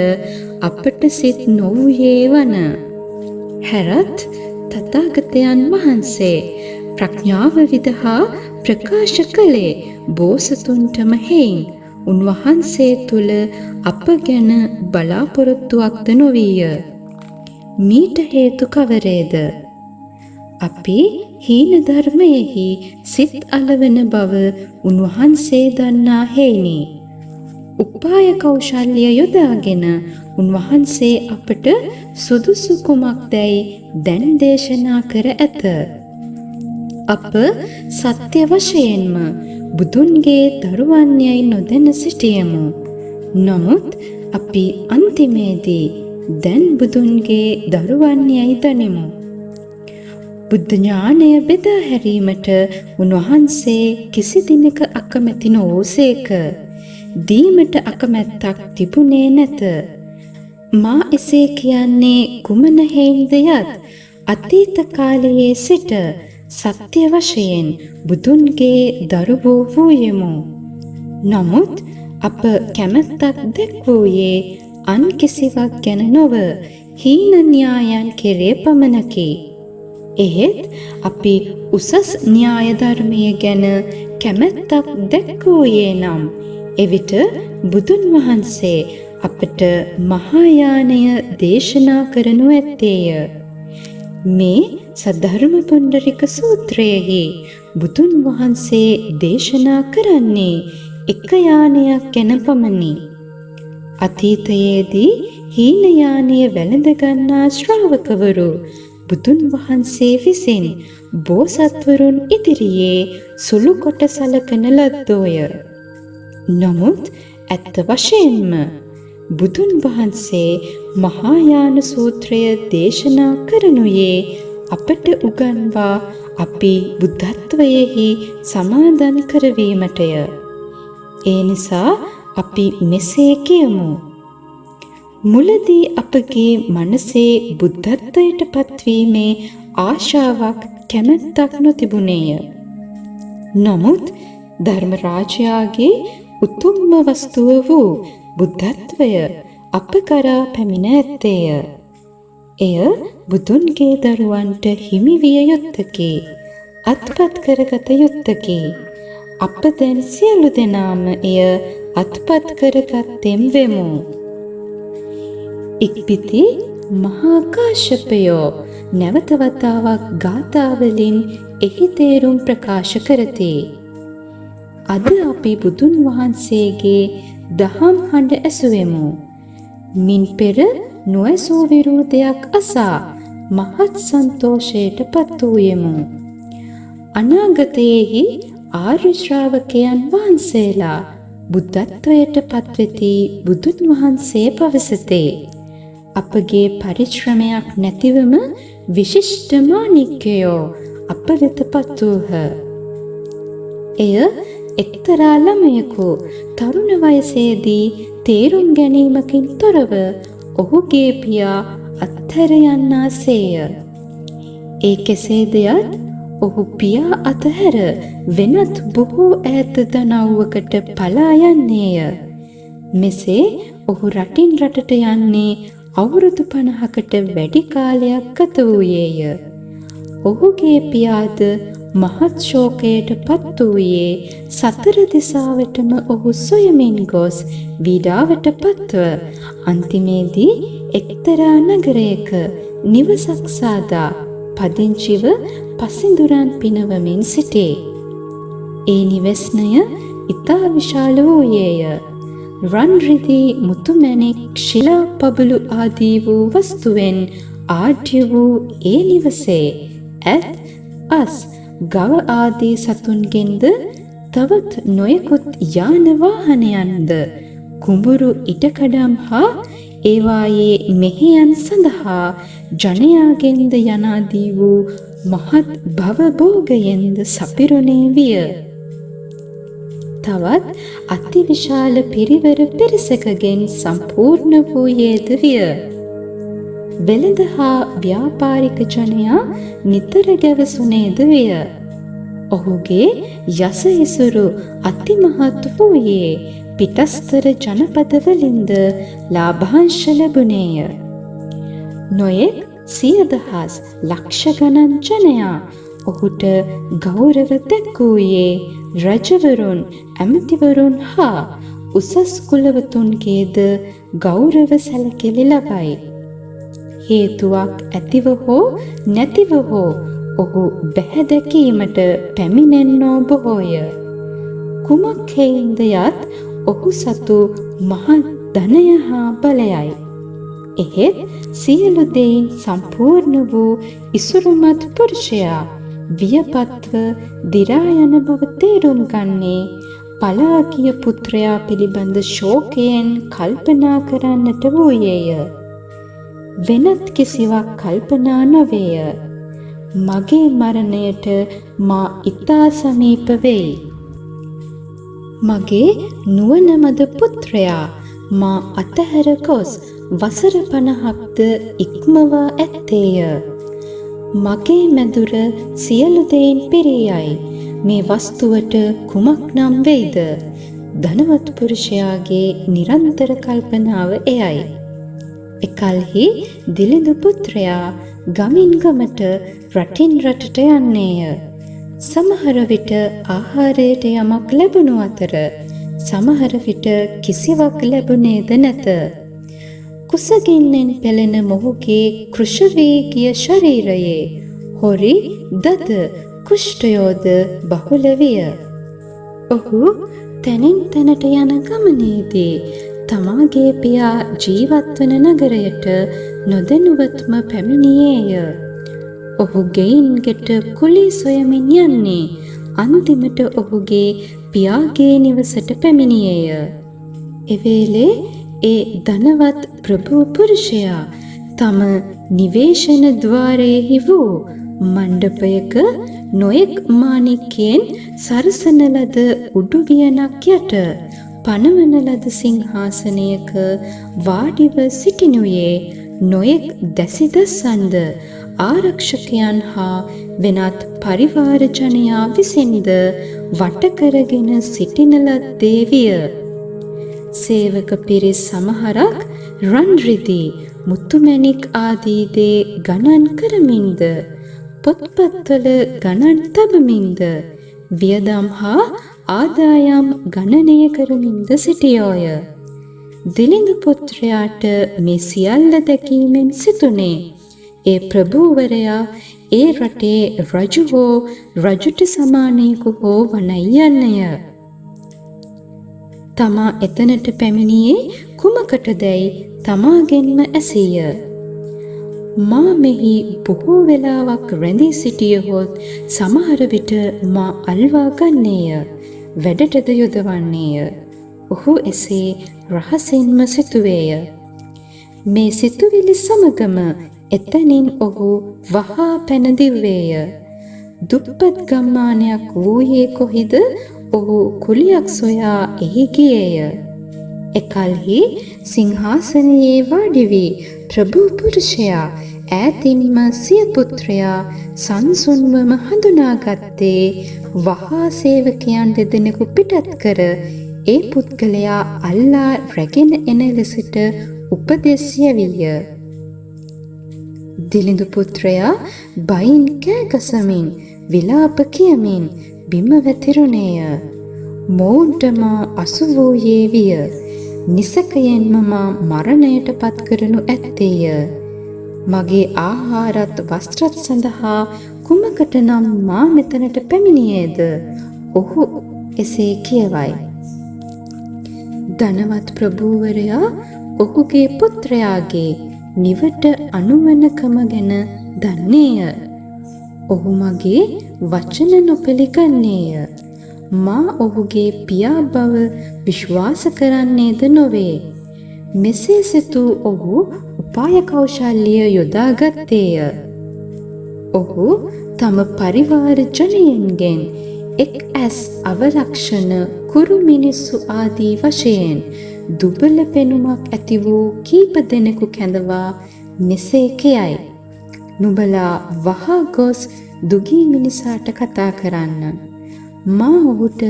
අපට සිත් නොවූයේ වන. හැරත් තථාගතයන් වහන්සේ ප්‍රඥාව විදහා ප්‍රකාශ කළේ බෝසතුන්ටම හේයින් උන්වහන්සේ තුළ අප ගැන බලාපොරොත්තුවක්ද නොවීය. මීට හේතු කවරේද? අපි හීන ධර්මයෙහි සිත් අලවන බව උන්වහන්සේ දන්නා හේයිනි. උපාය කෞශල්‍ය යොදාගෙන උන්වහන්සේ අපට සුදුසු කුමක්දැයි දැන් දේශනා කර ඇත. අප සත්‍ය වශයෙන්ම බුදුන්ගේ දරුවන් යයි නොදැන සිටියෙමු. නමුත් අපි අන්තිමේදී දැන් බුදුන්ගේ දරුවන් යයි දනිමු. බුද්ධ ඥානය බෙදා හැරීමට උන්වහන්සේ කිසි දිනක අකමැති නොවූසේක. දීමට අකමැත්තක් තිබුණේ නැත. මා එසේ කියන්නේ කුමන හේයින්ද යත් අතීත කාලයේ සිට සත්‍ය වශයෙන් බුදුන්ගේ දරුවෝ වූයෙමු. නමුත් අප කැමැත්තක් දැක්වූයේ අන් කිසිවක් ගැන නොව හීන න්‍යායන් කෙරේ පමණකි. එහෙත් අපි උසස් න්‍යාය ධර්මය ගැන කැමැත්තක් දැක්වූයේ නම් එවිට බුදුන් වහන්සේ අපට මහායානය දේශනා කරනු ඇත්තේය. මේ සද්ධර්ම පුණ්ඩරික සූත්‍රයෙහි බුදුන් වහන්සේ දේශනා කරන්නේ එක යානයක් ගැන පමණි. අතීතයේදී හීන යානය වැළඳ ගන්නා ශ්‍රාවකවරු බුදුන් වහන්සේ විසින් බෝසත්වරුන් ඉදිරියේ සුළු කොට සලකන ලද්දෝය. නමුත් ඇත්ත වශයෙන්ම බුදුන් වහන්සේ මහායාන සූත්‍රය දේශනා කරනුයේ අපට උගන්වා අපි බුද්ධත්වයෙහි සමාදන් කරවීමටය. ඒ නිසා අපි මෙසේ කියමු. මුලදී අපගේ මනසේ බුද්ධත්වයට පත්වීමේ ආශාවක් කැමැත්තක් නොතිබුණේය. නමුත් ධර්මරාජයාගේ උතුම්ම වස්තුව වූ බුද්ධත්වය අප කරා පැමිණ ඇත්තේය. එය බුදුන්ගේ දරුවන්ට හිමි විය යුත්තකි. අත්පත් කරගත යුත්තකි. අප දැන් සියලු දෙනාම එය අත්පත් කරගත්තෙම් වෙමු. ඉක්බිති මහා කාශ්‍යපයෝ නැවත වතාවක් ගාථාවලින් එහි තේරුම් ප්‍රකාශ කරති. අද අපි බුදුන් වහන්සේගේ දහම් හඬ ඇසුවෙමු. මින් පෙර නොඇසූ විරෝධයක් අසා මහත් සන්තෝෂයට පත් වූයෙමු. අනාගතයේහි ආර්ය ශ්‍රාවකයන් වහන්සේලා බුද්ධත්වයට පත්වෙති බුදුන් වහන්සේ පවසතේ. අපගේ පරිශ්‍රමයක් නැතිවම විශිෂ්ට මාණික්කයෝ අප වෙත පත් වූහ. එය එක්තරා ළමයෙකු තරුණ වයසේදී තේරුම් ගැනීමකින් තොරව ඔහුගේ පියා අත්හැර යන්නාසේය. ඒ කෙසේද යත් ඔහු පියා අතහැර වෙනත් බොහෝ ඈත දනව්වකට පලා යන්නේය. මෙසේ ඔහු රටින් රටට යන්නේ අවුරුදු 50කට වැඩි කාලයක් ගත වූයේය. ඔහුගේ පියාද මහත් ශෝකයට පත් වූයේ සතර දිසාවටම ඔහු සොයමින් ගොස් විඩාවට පත්ව අන්තිමේදී එක්තරා නගරයක නිවසක් සාදා පදිංචිව පසිඳුරන් පිනවමින් සිටේ. ඒ නිවෙස්නය ඉතා විශාල වූයේය. රන් රිදී මුතුමැණික් ශිලා පබළු ආදී වූ වස්තුවෙන් ආඩ්‍ය වූ ඒ නිවසේ ඇත් අස් ගව ආදී සතුන්ගෙන්ද තවත් නොයෙකුත් යාන වාහනයන්ද කුඹුරු ඉඩකඩම් හා ඒවායේ මෙහෙයන් සඳහා ජනයාගෙන්ද යනාදී වූ මහත් භවභෝගයෙන්ද සපිරුණේ විය. තවත් අතිවිශාල පිරිවර පිරිසකගෙන් සම්පූර්ණ වූයේද විය. වෙළඳ හා ව්‍යාපාරික ජනයා නිතර ගැවසුනේද විය. ඔහුගේ යස ඉසුරු අතිමහත් වූයේ පිටස්තර ජනපදවලින්ද ලාභාංශ ලැබුණේය. නොයෙක් සියදහස් ලක්ෂ ගණන් ජනයා ඔහුට ගෞරව දැක්වූයේ රජවරුන් ඇමතිවරුන් හා උසස් කුලවතුන්ගේද ගෞරව සැලකිලි ලබයි. හේතුවක් ඇතිව හෝ නැතිව හෝ ඔහු බැහැදැකීමට පැමිණෙන්නෝ බොහෝය. කුමක් හේයින්ද යත් ඔහු සතු මහත් ධනය හා බලයයි. එහෙත් සියලු දෙයින් සම්පූර්ණ වූ ඉසුරුමත් පුරුෂයා වියපත්ව දිරා යන බව තේරුම් ගන්නේ පලා ගිය පුත්‍රයා පිළිබඳ ශෝකයෙන් කල්පනා කරන්නට වූයේය. වෙනත් කිසිවක් කල්පනා නොවේය. මගේ මරණයට මා ඉතා සමීප වෙයි. මගේ නුවණමද පුත්‍රයා මා අතහැර ගොස් වසර 50ක්ද ඉක්මවා ඇත්තේය. මගේ මැදුර සියලු දෙයින් පිරියයි. මේ වස්තුවට කුමක් නම් වෙයිද? ධනවත් පුරුෂයාගේ නිරන්තර කල්පනාව එයයි. එකල්හි දිලිඳු පුත්‍රයා ගමින් ගමට රටින් රටට යන්නේය. සමහර විට ආහාරයට යමක් ලැබුණු අතර සමහර විට කිසිවක් ලැබුණේද නැත. කුසගින්නෙන් පෙළෙන මොහුගේ කෘෂවේගිය ශරීරයේ හොරි දද කුෂ්ඨයෝද බහුල විය. ඔහු තැනින් තැනට යන ගමනේදී තමාගේ පියා ජීවත්වන නගරයට නොදැනුවත්ම පැමිණියේය. ඔහු ගෙයින් ගෙට කුලී සොයමින් යන්නේ අන්තිමට ඔහුගේ පියාගේ නිවසට පැමිණියේය. එවේලේ ඒ ධනවත් ප්‍රභූ පුරුෂයා තම නිවේශන ద్వාරයෙහි වූ මණ්ඩපයක නොයෙක් මාණික්කයෙන් සරසන ලද උඩුවියනක් යට පනවන ලද සිංහාසනයක වාඩිව සිටිනුයේ නොයෙක් දැසිදස්සන්ද ආරක්ෂකයන් හා වෙනත් පරිවාර ජනයා විසින්ද වටකරගෙන සිටින ලද්දේ විය. සේවක පිරිස් සමහරක් රන් රිදී මුතුමැණික් ආදී දේ ගණන් කරමින්ද පොත්පත්වල ගණන් තබමින්ද වියදම් හා ආදායම් ගණනය කරමින්ද සිටියෝය. දිලිඳු පුත්‍රයාට මේ සියල්ල දැකීමෙන් සිතුනේ ඒ ප්‍රභූවරයා ඒ රටේ රජු හෝ රජුට සමානයෙකු හෝ වනයි යන්නය. තමා එතනට පැමිණියේ කුමකටදැයි තමාගෙන්ම ඇසීය. මා මෙහි බොහෝ වෙලාවක් රැඳී සිටියහොත් සමහර විට මා අල්වා ගන්නේය, වැඩටද යොදවන්නේය. ඔහු එසේ රහසින්ම සිතුවේය. මේ සිතුවිලි සමගම එතනින් ඔහු වහා පැන දිව්වේය. දුප්පත් ගම්මානයක් වූයේ කොහිද ඔහු කුලියක් සොයා එහි ගියේය. එකල්හි සිංහාසනයේ වාඩි වී ප්‍රභූ පුරුෂයා ඈතින්ම සිය පුත්‍රයා සංසුන්වම හඳුනාගත්තේ වහා සේවකයන් දෙදෙනෙකු පිටත් කර ඒ පුද්ගලයා අල්ලා රැගෙන එන ලෙසට උපදෙස් යැවිය. දිලිඳු පුත්‍රයා බයින් කෑගසමින් විලාප කියමින් බිම වැතිරුණේය. මොවුන්ට මා අසු වූයේ විය. නිසකයෙන්ම මා මරණයට පත් කරනු ඇත්තේය. මගේ ආහාරත් වස්ත්‍රත් සඳහා කුමකට නම් මා මෙතනට පැමිණියේද? ඔහු එසේ කියවයි. ධනවත් ප්‍රභූවරයා ඔහුගේ පුත්‍රයාගේ නිවට අනුවනකම ගැන දන්නේය. ඔහු මගේ වචන නොපිළිගන්නේය. මා ඔහුගේ පියා බව විශ්වාස කරන්නේද නොවේ. මෙසේ සිතූ ඔහු උපාය කෞශල්‍ය යොදාගත්තේය. ඔහු තම පරිවාර ජනයන්ගෙන් එක් ඇස් අවලක්ෂණ කුරු මිනිස්සු ආදී වශයෙන් දුබල පෙනුමක් ඇති වූ කීප දෙනෙකු කැඳවා මෙසේ කියයි. නුඹලා වහා ගොස් දුගී මිනිසාට කතා කරන්න. මා ඔහුට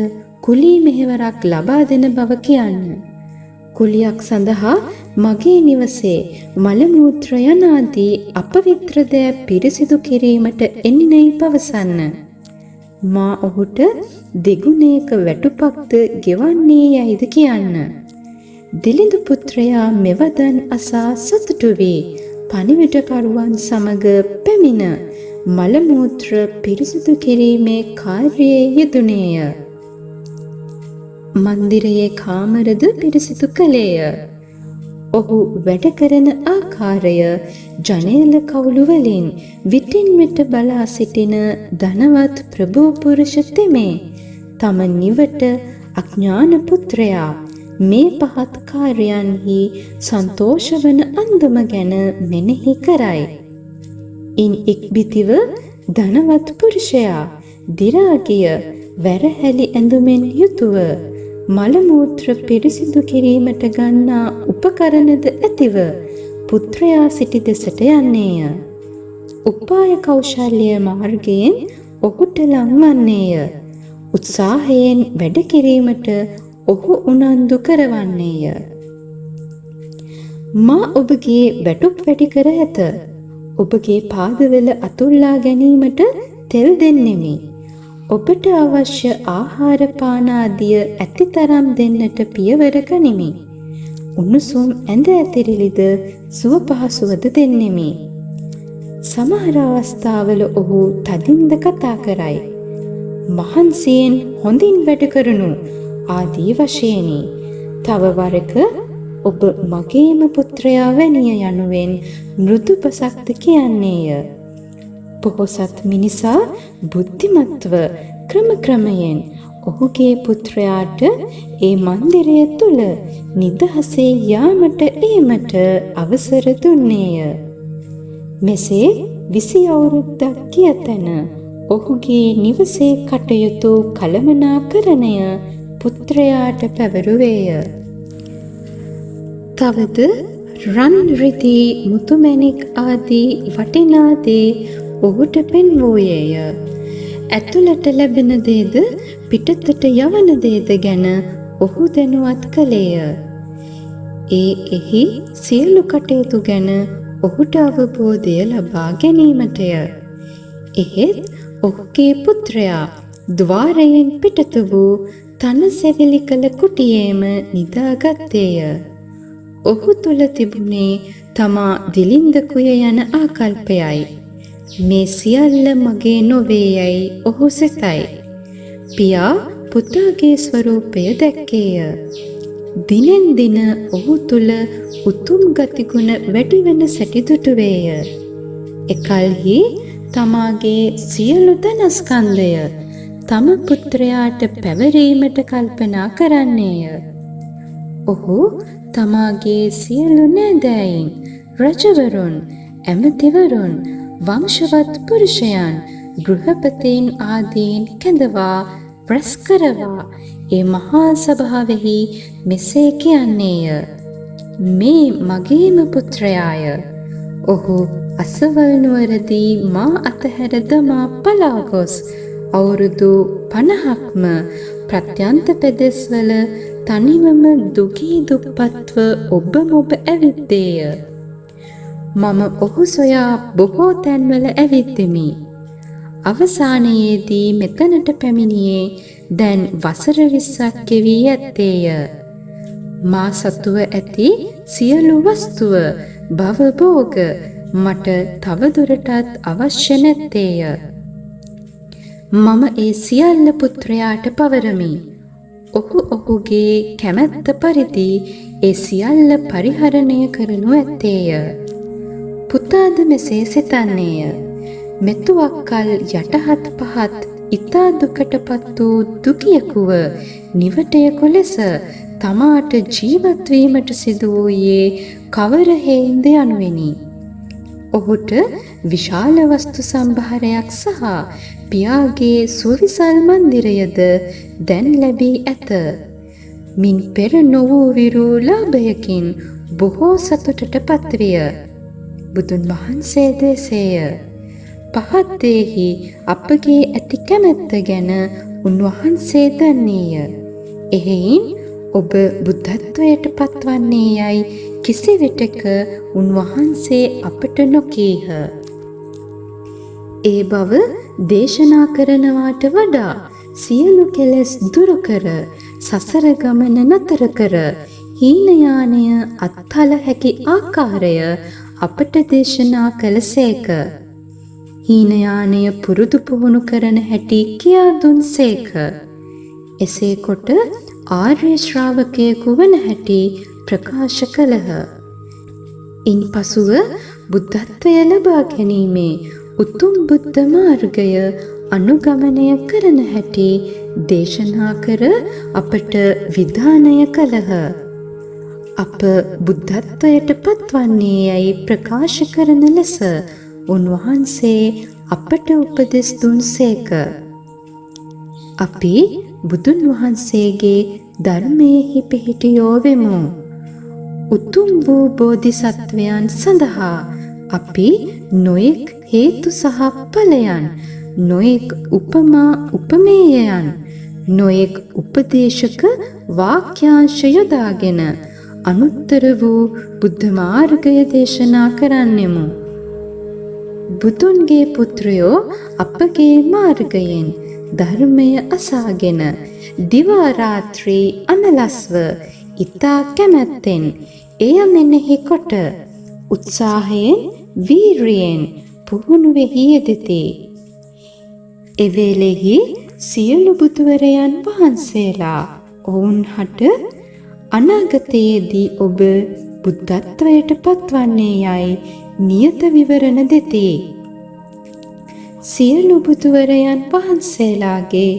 කුලී මෙහෙවරක් ලබා දෙන බව කියන්න. කුලියක් සඳහා මගේ නිවසේ මල මූත්‍ර යනාදී අපවිත්‍ර දෑ පිරිසිදු කිරීමට එන්නයි පවසන්න. මා ඔහුට දෙගුණයක වැටුපක්ද ගෙවන්නේ යයිද කියන්න. දිලිඳු පුත්‍රයා මෙවදන් අසා සතුටු වී පණිවිඩකරුවන් සමග පැමිණ මල මූත්‍ර පිරිසිදු කිරීමේ කාර්යයේ යෙදුණේය. මන්දිරයේ කාමරද පිරිසිදු කළේය. ඔහු වැඩ කරන ආකාරය ජනේල කවුළු වලින් විටින් විට බලා සිටින ධනවත් ප්‍රභූ පුරුෂ තෙමේ තම නිවට අඥාන පුත්‍රයා මේ පහත් කාර්යයන්හි සන්තෝෂ වන අන්දම ගැන මෙනෙහි කරයි. ඉන් ඉක්බිතිව ධනවත් පුරුෂයා දිරාගිය වැරහැලි ඇඳුමෙන් යුතුව මල මූත්‍ර පිරිසිදු කිරීමට ගන්නා උපකරණද ඇතිව පුත්‍රයා සිටි දෙසට යන්නේය. උපාය කෞශල්‍ය මාර්ගයෙන් ඔහුට ලංවන්නේය. උත්සාහයෙන් වැඩ කිරීමට ඔහු උනන්දු කරවන්නේය. මා ඔබගේ වැටුප් වැඩි කර ඇත. ඔබගේ පාදවල අතුල්ලා ගැනීමට තෙල් දෙන්නෙමි. ඔබට අවශ්‍ය ආහාර පාන ආදිය ඇතිතරම් දෙන්නට පියවර ගනිමි. උණුසුම් ඇඳ ඇතිරිලිද සුව පහසුවද දෙන්නෙමි. සමහර අවස්ථාවල ඔහු තදින්ද කතා කරයි. මහන්සියෙන් හොඳින් වැඩ කරනු ආදී වශයෙනි. තව වරක ඔබ මගේම පුත්‍රයා වැනිය යනුවෙන් මෘදු පසක්ද කියන්නේය. පොහොසත් මිනිසා බුද්ධිමත්ව ක්‍රමක්‍රමයෙන් ඔහුගේ පුත්‍රයාට ඒ මන්දිරය තුළ නිදහසේ යාමට ඒමට අවසර දුන්නේය. මෙසේ 20 අවුරුද්දක් ගිය තැන ඔහුගේ නිවසේ කටයුතු කළමනාකරණය පුත්‍රයාට පැවරුවේය. තවද රන් රිදී මුතුමැණික් ආදී වටිනා දේ ඔහුට පෙන්වූයේය. ඇතුළට ලැබෙන දේද පිටතට යවන දේද ගැන ඔහු දැනුවත් කළේය. එහි සියලු කටයුතු ගැන ඔහුට අවබෝධය ලබා ගැනීමටය. එහෙත් ඔහුගේ පුත්‍රයා ద్వාරයෙන් පිටත වූ තන සෙවිලි කළ කුටියේම නිදාගත්තේය. ඔහු තුල තිබුණේ තමා දිලින්දකුය යන ආකල්පයයි. මේ සියල්ල මගේ නොවේයයි ඔහු සිතයි. පියා පුතාගේ ස්වරූපය දැක්කේය. දිනෙන් දින ඔහු තුල උතුම් ගතිගුණ වැඩි වෙන සැටි දුටුවේය. එකල්හි තමාගේ සියලු ධනස්කන්ධය තම පුත්‍රයාට පැවරීමට කල්පනා කරන්නේය. ඔහු තමාගේ සියලු නෑදෑයින්, රජවරුන්, ඇමතිවරුන්, වංශවත් පුරුෂයන්, ගෘහපතීන් ආදීන් කැඳවා රැස් කරවා ඒ මහා සභාවෙහි මෙසේ කියන්නේය. මේ මගේම පුත්‍රයාය. ඔහු අසවල් නුවරදී මා අතහැර දමා පලා ගොස් අවුරුදු 50ක්ම ප්‍රත්‍යන්ත පෙදෙස්වල තනිවම දුගී දුප්පත්ව ඔබ මොබ ඇවිද්දේය. මම ඔහු සොයා බොහෝ තැන්වල ඇවිද්දෙමි. අවසානයේදී මෙතනට පැමිණියේ දැන් වසර 20ක් ගෙවී ඇත්තේය. මා සතුව ඇති සියලු වස්තුව භවභෝග මට තවදුරටත් අවශ්‍ය නැත්තේය. මම ඒ සියල්ල පුත්‍රයාට පවරමි. ඔහු ඔහුගේ කැමැත්ත පරිදි ඒ සියල්ල පරිහරණය කරනු ඇත්තේය. පුතාද මෙසේ සිතන්නේය. මෙතුවක් කල් යටහත් පහත් ඉතා දුකටපත් වූ දුකියකුව නිවටයකු ලෙස තමාට ජීවත් වීමට සිදු වූයේ කවර හේයින්ද යනුවෙනි. ඔහුට විශාල වස්තු සම්භාරයක් සහ පියාගේ සුවිසල් මන්දිරයද දැන් ලැබී ඇත. මින් පෙර නොවූ විරූ ලාභයකින් බොහෝ සතුටට පත්විය. බුදුන් වහන්සේ දෙසේය. පහත් දේහි අපගේ ඇති කැමැත්ත ගැන උන්වහන්සේ දන්නේය. එහෙයින් ඔබ බුද්ධත්වයට පත්වන්නේ යයි කිසිවිටක උන්වහන්සේ අපට නොකීහ. ඒ බව දේශනා කරනවාට වඩා සියලු කෙලෙස් දුරු කර සසර ගමන නතර කර හීනයානය අත්හල හැකි ආකාරය අපට දේශනා කළසේක. හීනයානය පුරුදු පුහුණු කරන හැටි කියා දුන්සේක. එසේ කොට ආර්ය ශ්‍රාවකයෙකු වන හැටි ප්‍රකාශ කළහ. ඉන්පසුව බුද්ධත්වය ලබා ගැනීමේ උතුම් බුද්ධ මාර්ගය අනුගමනය කරන හැටි දේශනා කර අපට විධානය කළහ. අප බුද්ධත්වයට පත්වන්නේ යයි ප්‍රකාශ කරන ලෙස උන්වහන්සේ අපට උපදෙස් දුන්සේක. අපි බුදුන් වහන්සේගේ ධර්මයෙහි පිහිටියෝ වෙමු. උතුම් වූ බෝධිසත්වයන් සඳහා අපි නොයෙක් හේතු සහ ඵලයන්, නොයෙක් උපමා උපමේයයන්, නොයෙක් උපදේශක වාක්‍යාංශ යොදාගෙන අනුත්තර වූ බුද්ධ මාර්ගය දේශනා කරන්නෙමු. බුදුන්ගේ පුත්‍රයෝ අපගේ මාර්ගයෙන් ධර්මය අසාගෙන දිවා රාත්‍රී අනලස්ව ඉතා කැමැත්තෙන් එය මෙනෙහි කොට උත්සාහයෙන් වීරියෙන් පුහුණුවෙහි යෙදෙති. එවේලෙහි සියලු බුදුවරයන් වහන්සේලා ඔවුන් හට අනාගතයේදී ඔබ බුද්ධත්වයට පත්වන්නේ යයි නියත විවරණ දෙති. සියලු බුදුවරයන් වහන්සේලාගේ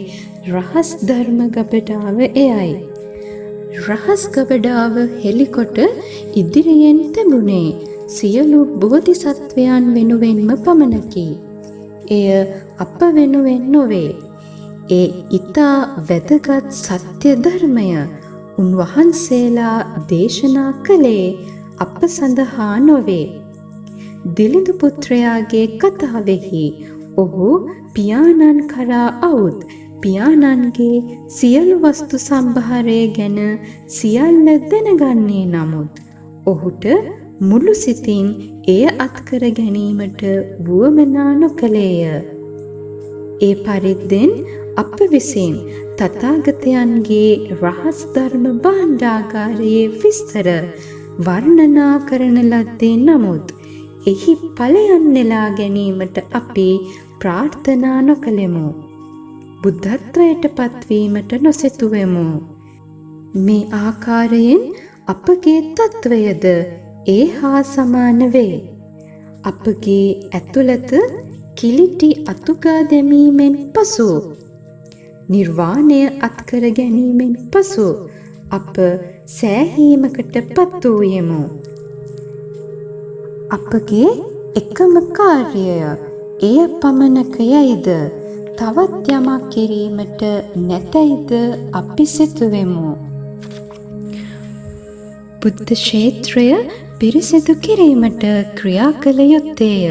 රහස් ධර්ම ගබඩාව එයයි. රහස් ගබඩාව හෙළිකොට ඉදිරියෙන් තිබුණේ සියලු බෝධිසත්වයන් වෙනුවෙන්ම පමණකි. එය අප වෙනුවෙන් නොවේ. ඒ ඊතා වැදගත් සත්‍ය ධර්මය උන්වහන්සේලා දේශනා කළේ අප සඳහා නොවේ. දිලිඳු පුත්‍රයාගේ කතාවෙහි ඔහු පියාණන් කරා අවුත් පියාණන්ගේ සියලු වස්තු සම්භාරය ගැන සියල්ල දැනගන්නේ නමුත් ඔහුට මුළු සිතින් එය අත්කර ගැනීමට වුවමනා නොකළේය. ඒ පරිද්දෙන් අප විසින් තථාගතයන්ගේ රහස් ධර්ම භාණ්ඩාගාරයේ විස්තර වර්ණනා කරන ලද්දේ නමුත් එහි ඵලයන් නෙලා ගැනීමට අපි ප්‍රාර්ථනා නොකළෙමු. බුද්ධත්වයට පත්වීමට නොසිතුවෙමු. මේ ආකාරයෙන් අපගේ තත්වයද ඒ හා සමාන වේ. අපගේ ඇතුළත කිලිටි අතුගා දැමීමෙන් පසු නිර්වාණය අත්කර ගැනීමෙන් පසු අප සෑහීමකට පත් වූයෙමු. අපගේ එකම කාර්යය එය පමණක යයිද තවත් යමක් කිරීමට නැතයිද අපි සිතුවෙමු. බුද්ධ ක්ෂේත්‍රය පිරිසිදු කිරීමට ක්‍රියා කළ යුත්තේය.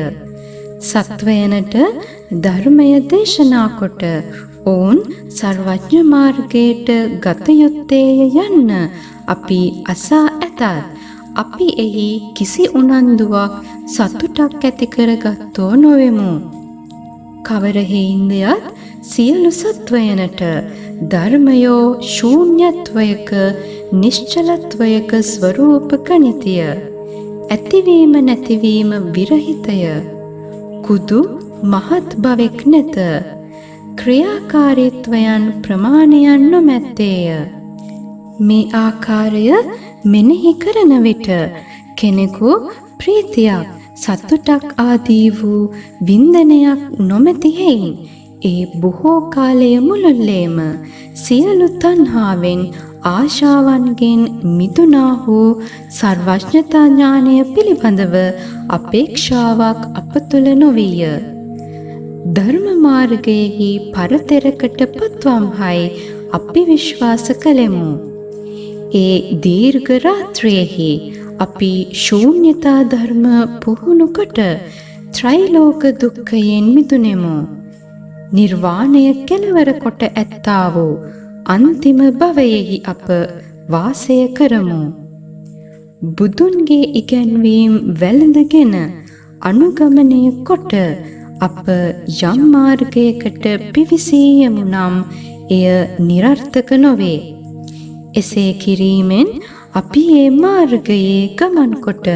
සත්වයනට ධර්මය දේශනා කොට ඔවුන් සර්වඥ මාර්ගයට ගත යුත්තේය යන්න අපි අසා ඇතත් අපි එහි කිසි උනන්දුවක් සතුටක් ඇති කරගත්තෝ නොවෙමු. කවර හේින්දයත් සියලු සත්වයනට ධර්මයෝ ශූන්‍යත්වයක නිශ්චලත්වයක ස්වරූප ගනිතිය. ඇතිවීම නැතිවීම විරහිතය. කුදු මහත් බවෙක් නැත. ක්‍රියාකාරීත්වයන් ප්‍රමාණයන් නොමැත්තේය. මේ ආකාරය මෙනෙහි කරන විට කෙනෙකු ප්‍රීතියක් සතුටක් ආදී වූ වින්දනයක් නොමැති හේයින් ඒ බොහෝ කාලය මුළුල්ලේම සියලු තණ්හාවෙන් ආශාවන්ගෙන් මිදුණා වූ සර්වඥතා ඥානය පිළිබඳව අපේක්ෂාවක් අප තුළ නොවිය. ධර්ම මාර්ගයෙහි පරතරකට පත්වම්හයි අපි විශ්වාස කළෙමු. ඒ දීර්ඝ රාත්‍රියෙහි අපි ශූන්‍යතා ධර්ම පුහුණු කොට ත්‍රිලෝක දුක්ඛයෙන් මිදුණෙමු. නිර්වාණය කෙලවර කොට ඇත්තා වූ අන්තිම භවයෙහි අප වාසය කරමු. බුදුන්ගේ ඉගැන්වීම් වැළඳගෙන අනුගමනය කොට අප යම් මාර්ගයකට පිවිසී යමු නම් එය නිරර්ථක නොවේ. එසේ කිරීමෙන් අපි ඒ මාර්ගයේ ගමන් කොට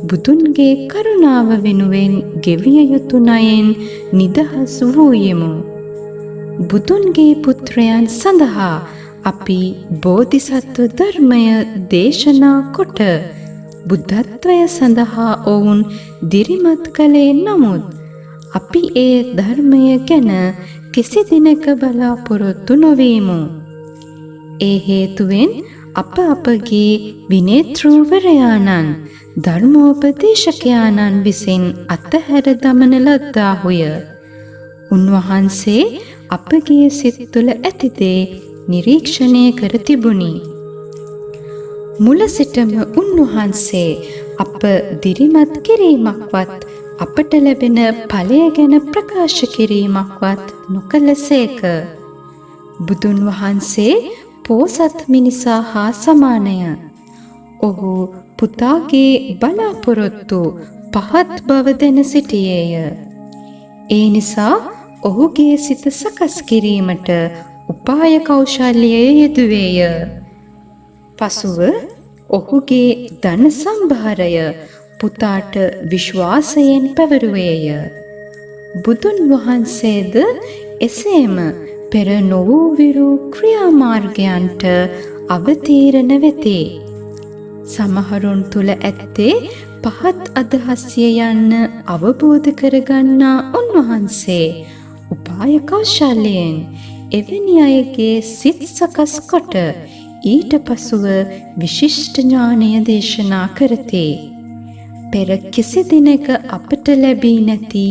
බුදුන්ගේ කරුණාව වෙනුවෙන් ගෙවිය යුතු ණයෙන් නිදහස් වූයෙමු. බුදුන්ගේ පුත්‍රයන් සඳහා අපි බෝධිසත්ව ධර්මය දේශනා කොට බුද්ධත්වය සඳහා ඔවුන් දිරිමත් කළේ නමුත් අපි ඒ ධර්මය ගැන කිසි දිනක බලාපොරොත්තු නොවීමු. ඒ හේතුවෙන් අප අපගේ විනේතෘවරයාණන් ධර්මෝපදේශකයාණන් විසින් අතහැර දමන ලද්දාහුය. උන්වහන්සේ අපගේ සිත් තුළ ඇති දේ නිරීක්ෂණය කර තිබුණි. මුල සිටම උන්වහන්සේ අප දිරිමත් කිරීමක්වත් අපට ලැබෙන ඵලය ගැන ප්‍රකාශ කිරීමක්වත් නොකළසේක. බුදුන් වහන්සේ පෝසත් මිනිසා හා සමානය. ඔහු පුතාගේ බලාපොරොත්තු පහත් බව දැන සිටියේය. ඒ නිසා ඔහුගේ සිත සකස් කිරීමට උපාය කෞශල්‍යය යෙදුවේය. පසුව ඔහුගේ ධන සම්භාරය පුතාට විශ්වාසයෙන් පැවරුවේය. බුදුන් වහන්සේද එසේම පෙර නොවූ විරු ක්‍රියාමාර්ගයන්ට අවතීර්ණ වෙති. සමහරුන් තුල ඇත්තේ පහත් අදහස්ය යන්න අවබෝධ කරගන්නා උන්වහන්සේ උපාය කෞශල්‍යයෙන් එවැනි අයගේ සිත් සකස් කොට ඊට පසුව විශිෂ්ට ඥානය දේශනා කරති. පෙර කිසි දිනක අපට ලැබී නැති,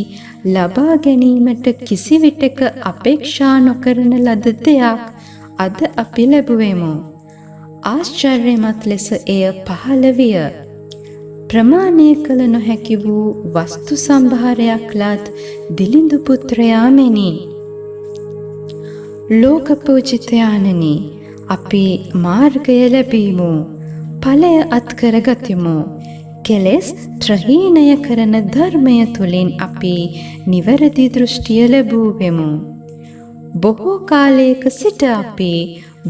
ලබා ගැනීමට කිසිවිටක අපේක්ෂා නොකරන ලද දෙයක් අද අපි ලැබුවෙමු. ආශ්චර්යමත් ලෙස එය පහළ විය. ප්‍රමාණය කළ නොහැකි වූ වස්තු සම්භාරයක් ලත් දිලිඳු පුත්‍රයා මෙනි. ලෝක පූජිතයාණනි, අපි මාර්ගය ලැබීමු, ඵලය අත්කරගතිමු. කෙලෙස් ත්‍රහීනය කරන ධර්මය තුළින් අපි නිවැරදි දෘෂ්ටිය ලැබුවෙමු. බොහෝ කාලයක සිට අපි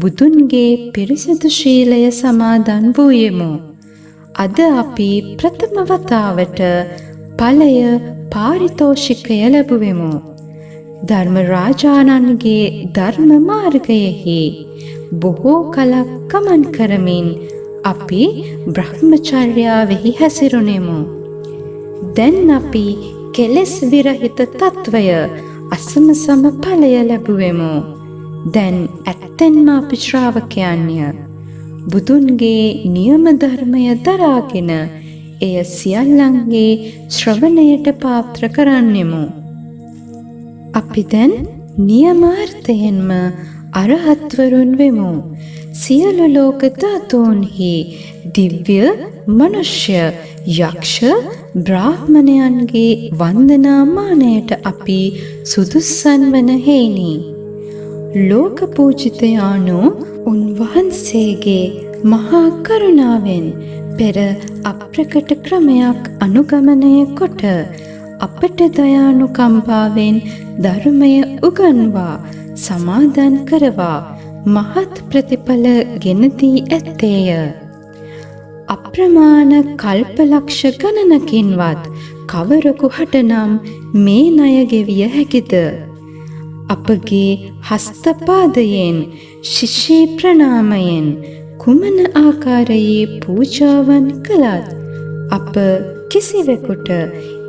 බුදුන්ගේ පිරිසිදු ශීලය සමාදන් වූයෙමු. අද අපි ප්‍රථම වතාවට ඵලය පාරිතෝෂිකය ලැබුවෙමු. ධර්ම රාජානන්ගේ ධර්ම මාර්ගයෙහි බොහෝ කලක් ගමන් කරමින් අපි බ්‍රහ්මචර්යාවෙහි හැසිරුණෙමු. දැන් අපි කෙලෙස් විරහිත තත්වය අසමසම ඵලය ලැබුවෙමු. දැන් ඇත්තෙන්ම අපි ශ්‍රාවකයන්ය. බුදුන්ගේ නියම ධර්මය දරාගෙන එය සියල්ලන්ගේ ශ්‍රවණයට පාත්‍ර කරන්නෙමු. අපි දැන් නියමාර්ථයෙන්ම අරහත්වරුන් වෙමු. සියලු ලෝක ධාතුන්හි දිව්‍ය, මනුෂ්‍ය, යක්ෂ, බ්‍රාහ්මණයන්ගේ වන්දනාමානයට අපි සුදුස්සන් වන හේනි. ලෝක පූජිතයාණු උන්වහන්සේගේ මහා කරුණාවෙන් පෙර අප්‍රකට ක්‍රමයක් අනුගමනය කොට අපට දයානුකම්පාවෙන් ධර්මය උගන්වා සමාදන් කරවා මහත් ප්‍රතිඵල ගෙන දී ඇත්තේය. අප්‍රමාණ කල්පලක්ෂ ගණනකින්වත් කවරකු හටනම් මේ ණය ගෙවිය හැකිද? අපගේ හස්තපාදයෙන්, ශිෂ්‍ය ප්‍රණාමයෙන් කුමන ආකාරයේ පූජාවන් කළත් අප කිසිවෙකුට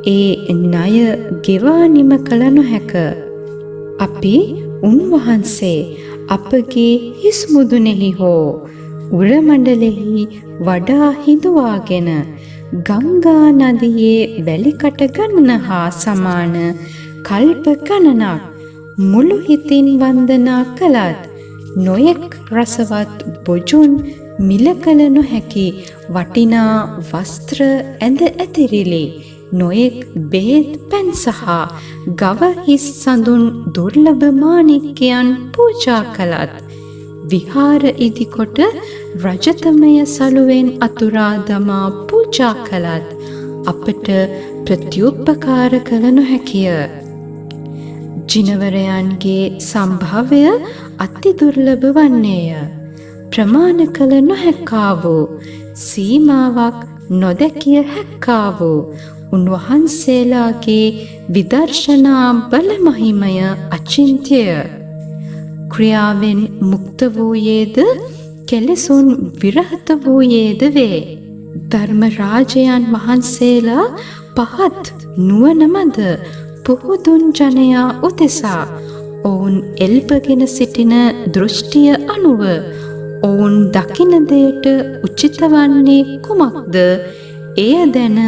ඒ ණය ගෙවා නිම කළ නොහැක. අපි උන්වහන්සේ අපගේ හිස් මුදුනේහි හෝ උරමණ්ඩලෙහි වඩා හිඳුවාගෙන ගංගා නදියේ වැලිකට ගණන හා සමාන කල්ප ගණනක් මුළු හිතින් වන්දනා කළත් නොයෙක් රසවත් බොජුන් මිල කළ නොහැකි වටිනා වස්ත්‍ර ඇඳ ඇතිරිලි, නොයෙක් බෙහෙත් පැන් සහ ගව හිස් සඳුන් දුර්ලභ මාණික්කයන් පූජා කළත්, විහාර ඉදිකොට රජතමය සලුවෙන් අතුරා දමා පූජා කළත් අපට ප්‍රත්‍යුපකාර කළ නොහැකිය. ජිනවරයන්ගේ සම්භාවය අති දුර්ලභ වන්නේය. ප්‍රමාණ කළ නොහැක්කා වූ, සීමාවක් නොදැකිය හැක්කා වූ උන්වහන්සේලාගේ විදර්ශනා බල මහිමය අචින්ත්‍යය. ක්‍රියාවෙන් මුක්ත වූයේද කෙලෙසුන් විරහිත වූයේද වේ. ධර්ම රාජයන් වහන්සේලා පහත් නුවණ මද පුහුදුන් ජනයා උදෙසා ඔවුන් එල්පගෙන සිටින දෘෂ්ටිය අනුව ඔවුන් දකින දෙයට උචිත වන්නේ කුමක්ද? එය දැන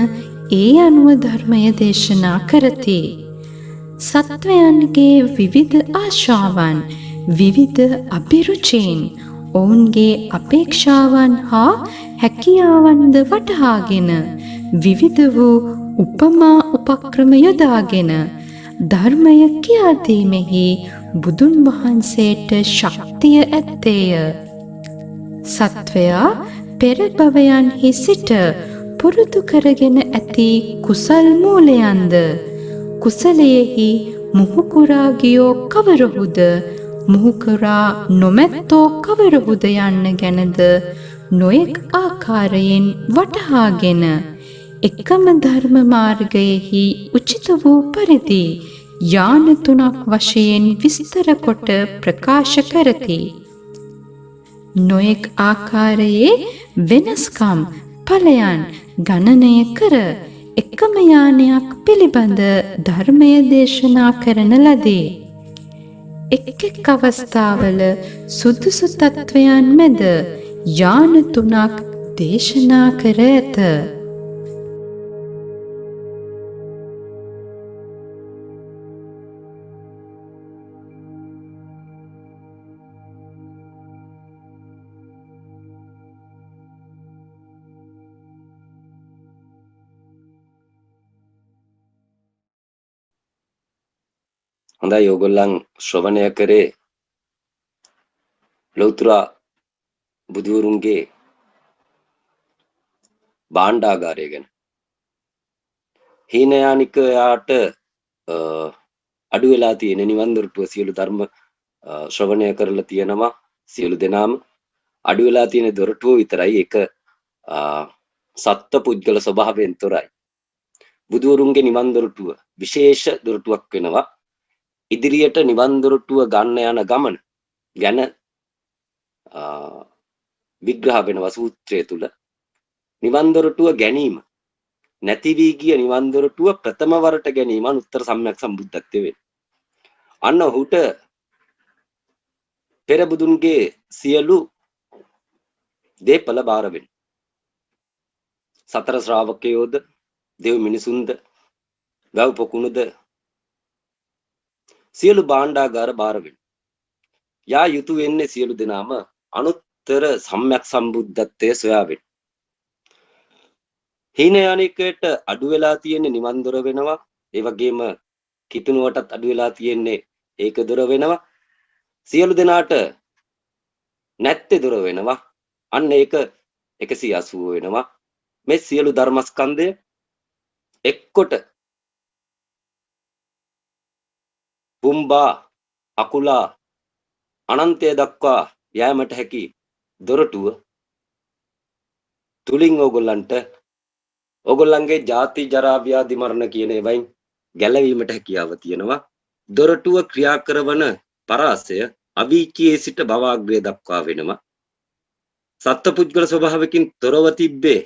ඒ අනුව ධර්මය දේශනා කරති. සත්වයන්ගේ විවිධ ආශාවන්, විවිධ අභිරුචීන්, ඔවුන්ගේ අපේක්ෂාවන් හා හැකියාවන්ද වටහාගෙන විවිධ වූ උපමා උපක්‍රම යොදාගෙන ධර්මය කියා දීමෙහි බුදුන් වහන්සේට ශක්තිය ඇත්තේය. සත්වයා පෙර භවයන්හි සිට පුරුදු කරගෙන ඇති කුසල් මූලයන්ද කුසලයෙහි මුහුකුරා ගියෝ කවරහුද මුහුකුරා නොමැත්තෝ කවරහුද යන්න ගැනද නොයෙක් ආකාරයෙන් වටහාගෙන එකම ධර්ම මාර්ගයෙහි උචිත වූ පරිදි යාන තුනක් වශයෙන් විස්තර කොට ප්‍රකාශ කරති. නොයෙක් ආකාරයේ වෙනස්කම් ඵලයන් ගණනය කර එකම යානයක් පිළිබඳ ධර්මය දේශනා කරන ලදී. එක් එක් අවස්ථාවල සුදුසු තත්වයන් මැද යාන තුනක් දේශනා කර ඇත. හොඳයි ඕගොල්ලන් ශ්‍රවණය කරේ ලෞතර බුදුරුන්ගේ භාණ්ඩාගාරය ගැන. හීනයානිකයාට අඩු වෙලා තියෙන නිවන් දොරටුව සියලු ධර්ම ශ්‍රවණය කරලා තියෙනවා සියලු දෙනාම. අඩු වෙලා තියෙන දොරටුව විතරයි ඒක සත්ත්ව පුද්ගල ස්වභාවයෙන් තොරයි. බුදුරුන්ගේ නිවන් දොරටුව විශේෂ දොරටුවක් වෙනවා. ඉදිරියට නිවන් දොරටුව ගන්න යන ගමන ගැන විග්‍රහ වෙනවා සූත්‍රය තුල. නිවන් දොරටුව ගැනීම නැති වී ගිය නිවන් දොරටුව ප්‍රථම වරට ගැනීම උත්තර සම්‍යක් සම්බුද්ධත්වයේ වෙන. අන්න ඔහුට පෙර බුදුන්ගේ සියලු දේපල බාර වෙන. සතර ශ්‍රාවකයෝද දෙව් මිනිසුන්ද ගව් පොකුණුද සියලු භාණ්ඩාගාර බාර වෙන. යා යුතු වෙන්නේ සියලු දෙනාම අනුත්තර සම්‍යක් සම්බුද්ධත්වයේ සොයාවෙන. හීනයානිකයට අඩු වෙලා තියෙන්නේ නිවන් දොර වෙනවා. ඒ වගේම කිතුනුවටත් අඩු වෙලා තියෙන්නේ ඒක දොර වෙනවා. සියලු දෙනාට නැත්තේ දොර වෙනවා. අන්න ඒක 180 වෙනවා. මේ සියලු ධර්මස්කන්ධය එක්කොට පුම්බා අකුලා අනන්තය දක්වා යෑමට හැකි දොරටුව තුලින් ඕගොල්ලන්ගේ ජාති ජරා ව්‍යාධි මරණ කියන ඒවායින් ගැලවීමට හැකියාව තියෙනවා. දොරටුව ක්‍රියා කරන පරාසය අවීචියේ සිට භවග්‍රය දක්වා වෙනවා. සත්පුද්ගල ස්වභාවකින් තොරව තිබ්බේ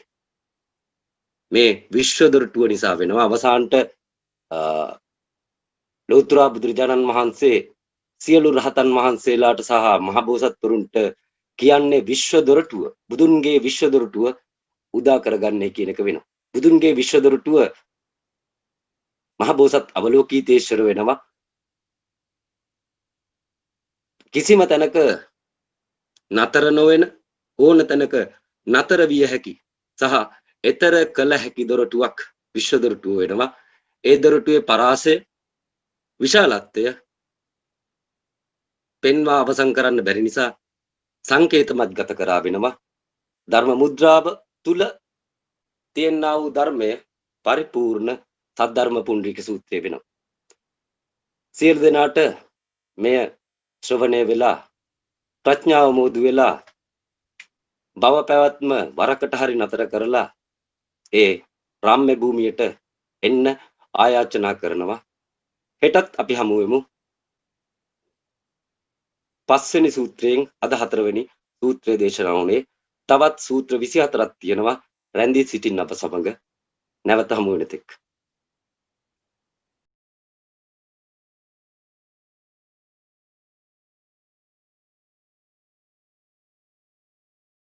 මේ විශ්ව දොරටුව නිසා වෙනවා. අවසානට ලෞතර බුදුරජාණන් වහන්සේ සියලු රහතන් වහන්සේලාට සහ මහබෝසත්වරුන්ට කියන්නේ විශ්ව දොරටුව බුදුන්ගේ විශ්ව දොරටුව උදා කරගන්නේ කියන එක වෙනවා. බුදුන්ගේ විශ්ව දොරටුව මහබෝසත් අවලෝකීතේශ්වර වෙනවා. කිසිම තැනක නතර නොවන ඕන තැනක නතර විය හැකි සහ ඊතර කළ හැකි දොරටුවක් විශ්ව දොරටුව වෙනවා. ඒ දොරටුවේ පරාසය විශාලත්වය පෙන්වා අවසන් කරන්න බැරි නිසා සංකේතමත් ගත කරා වෙනවා. ධර්ම මුද්‍රාව තුල තියෙනා වූ ධර්මය පරිපූර්ණ සද්ධර්ම පුණ්ඩික සූත්‍රය වෙනවා. සියලු දෙනාට මෙය ශ්‍රවණය වෙලා ප්‍රඥාව මෝදු වෙලා භව පැවැත්ම වරකට හරි නතර කරලා ඒ රාම්‍ය භූමියට එන්න ආයාචනා කරනවා. හෙටත් අපි හමු වෙමු. 5 වෙනි සූත්‍රයෙන් අද 4 වෙනි සූත්‍රය දේශනා වුණේ. තවත් සූත්‍ර 24ක් තියෙනවා. රැඳී සිටින්න අප සමග නැවත හමු වෙන තෙක්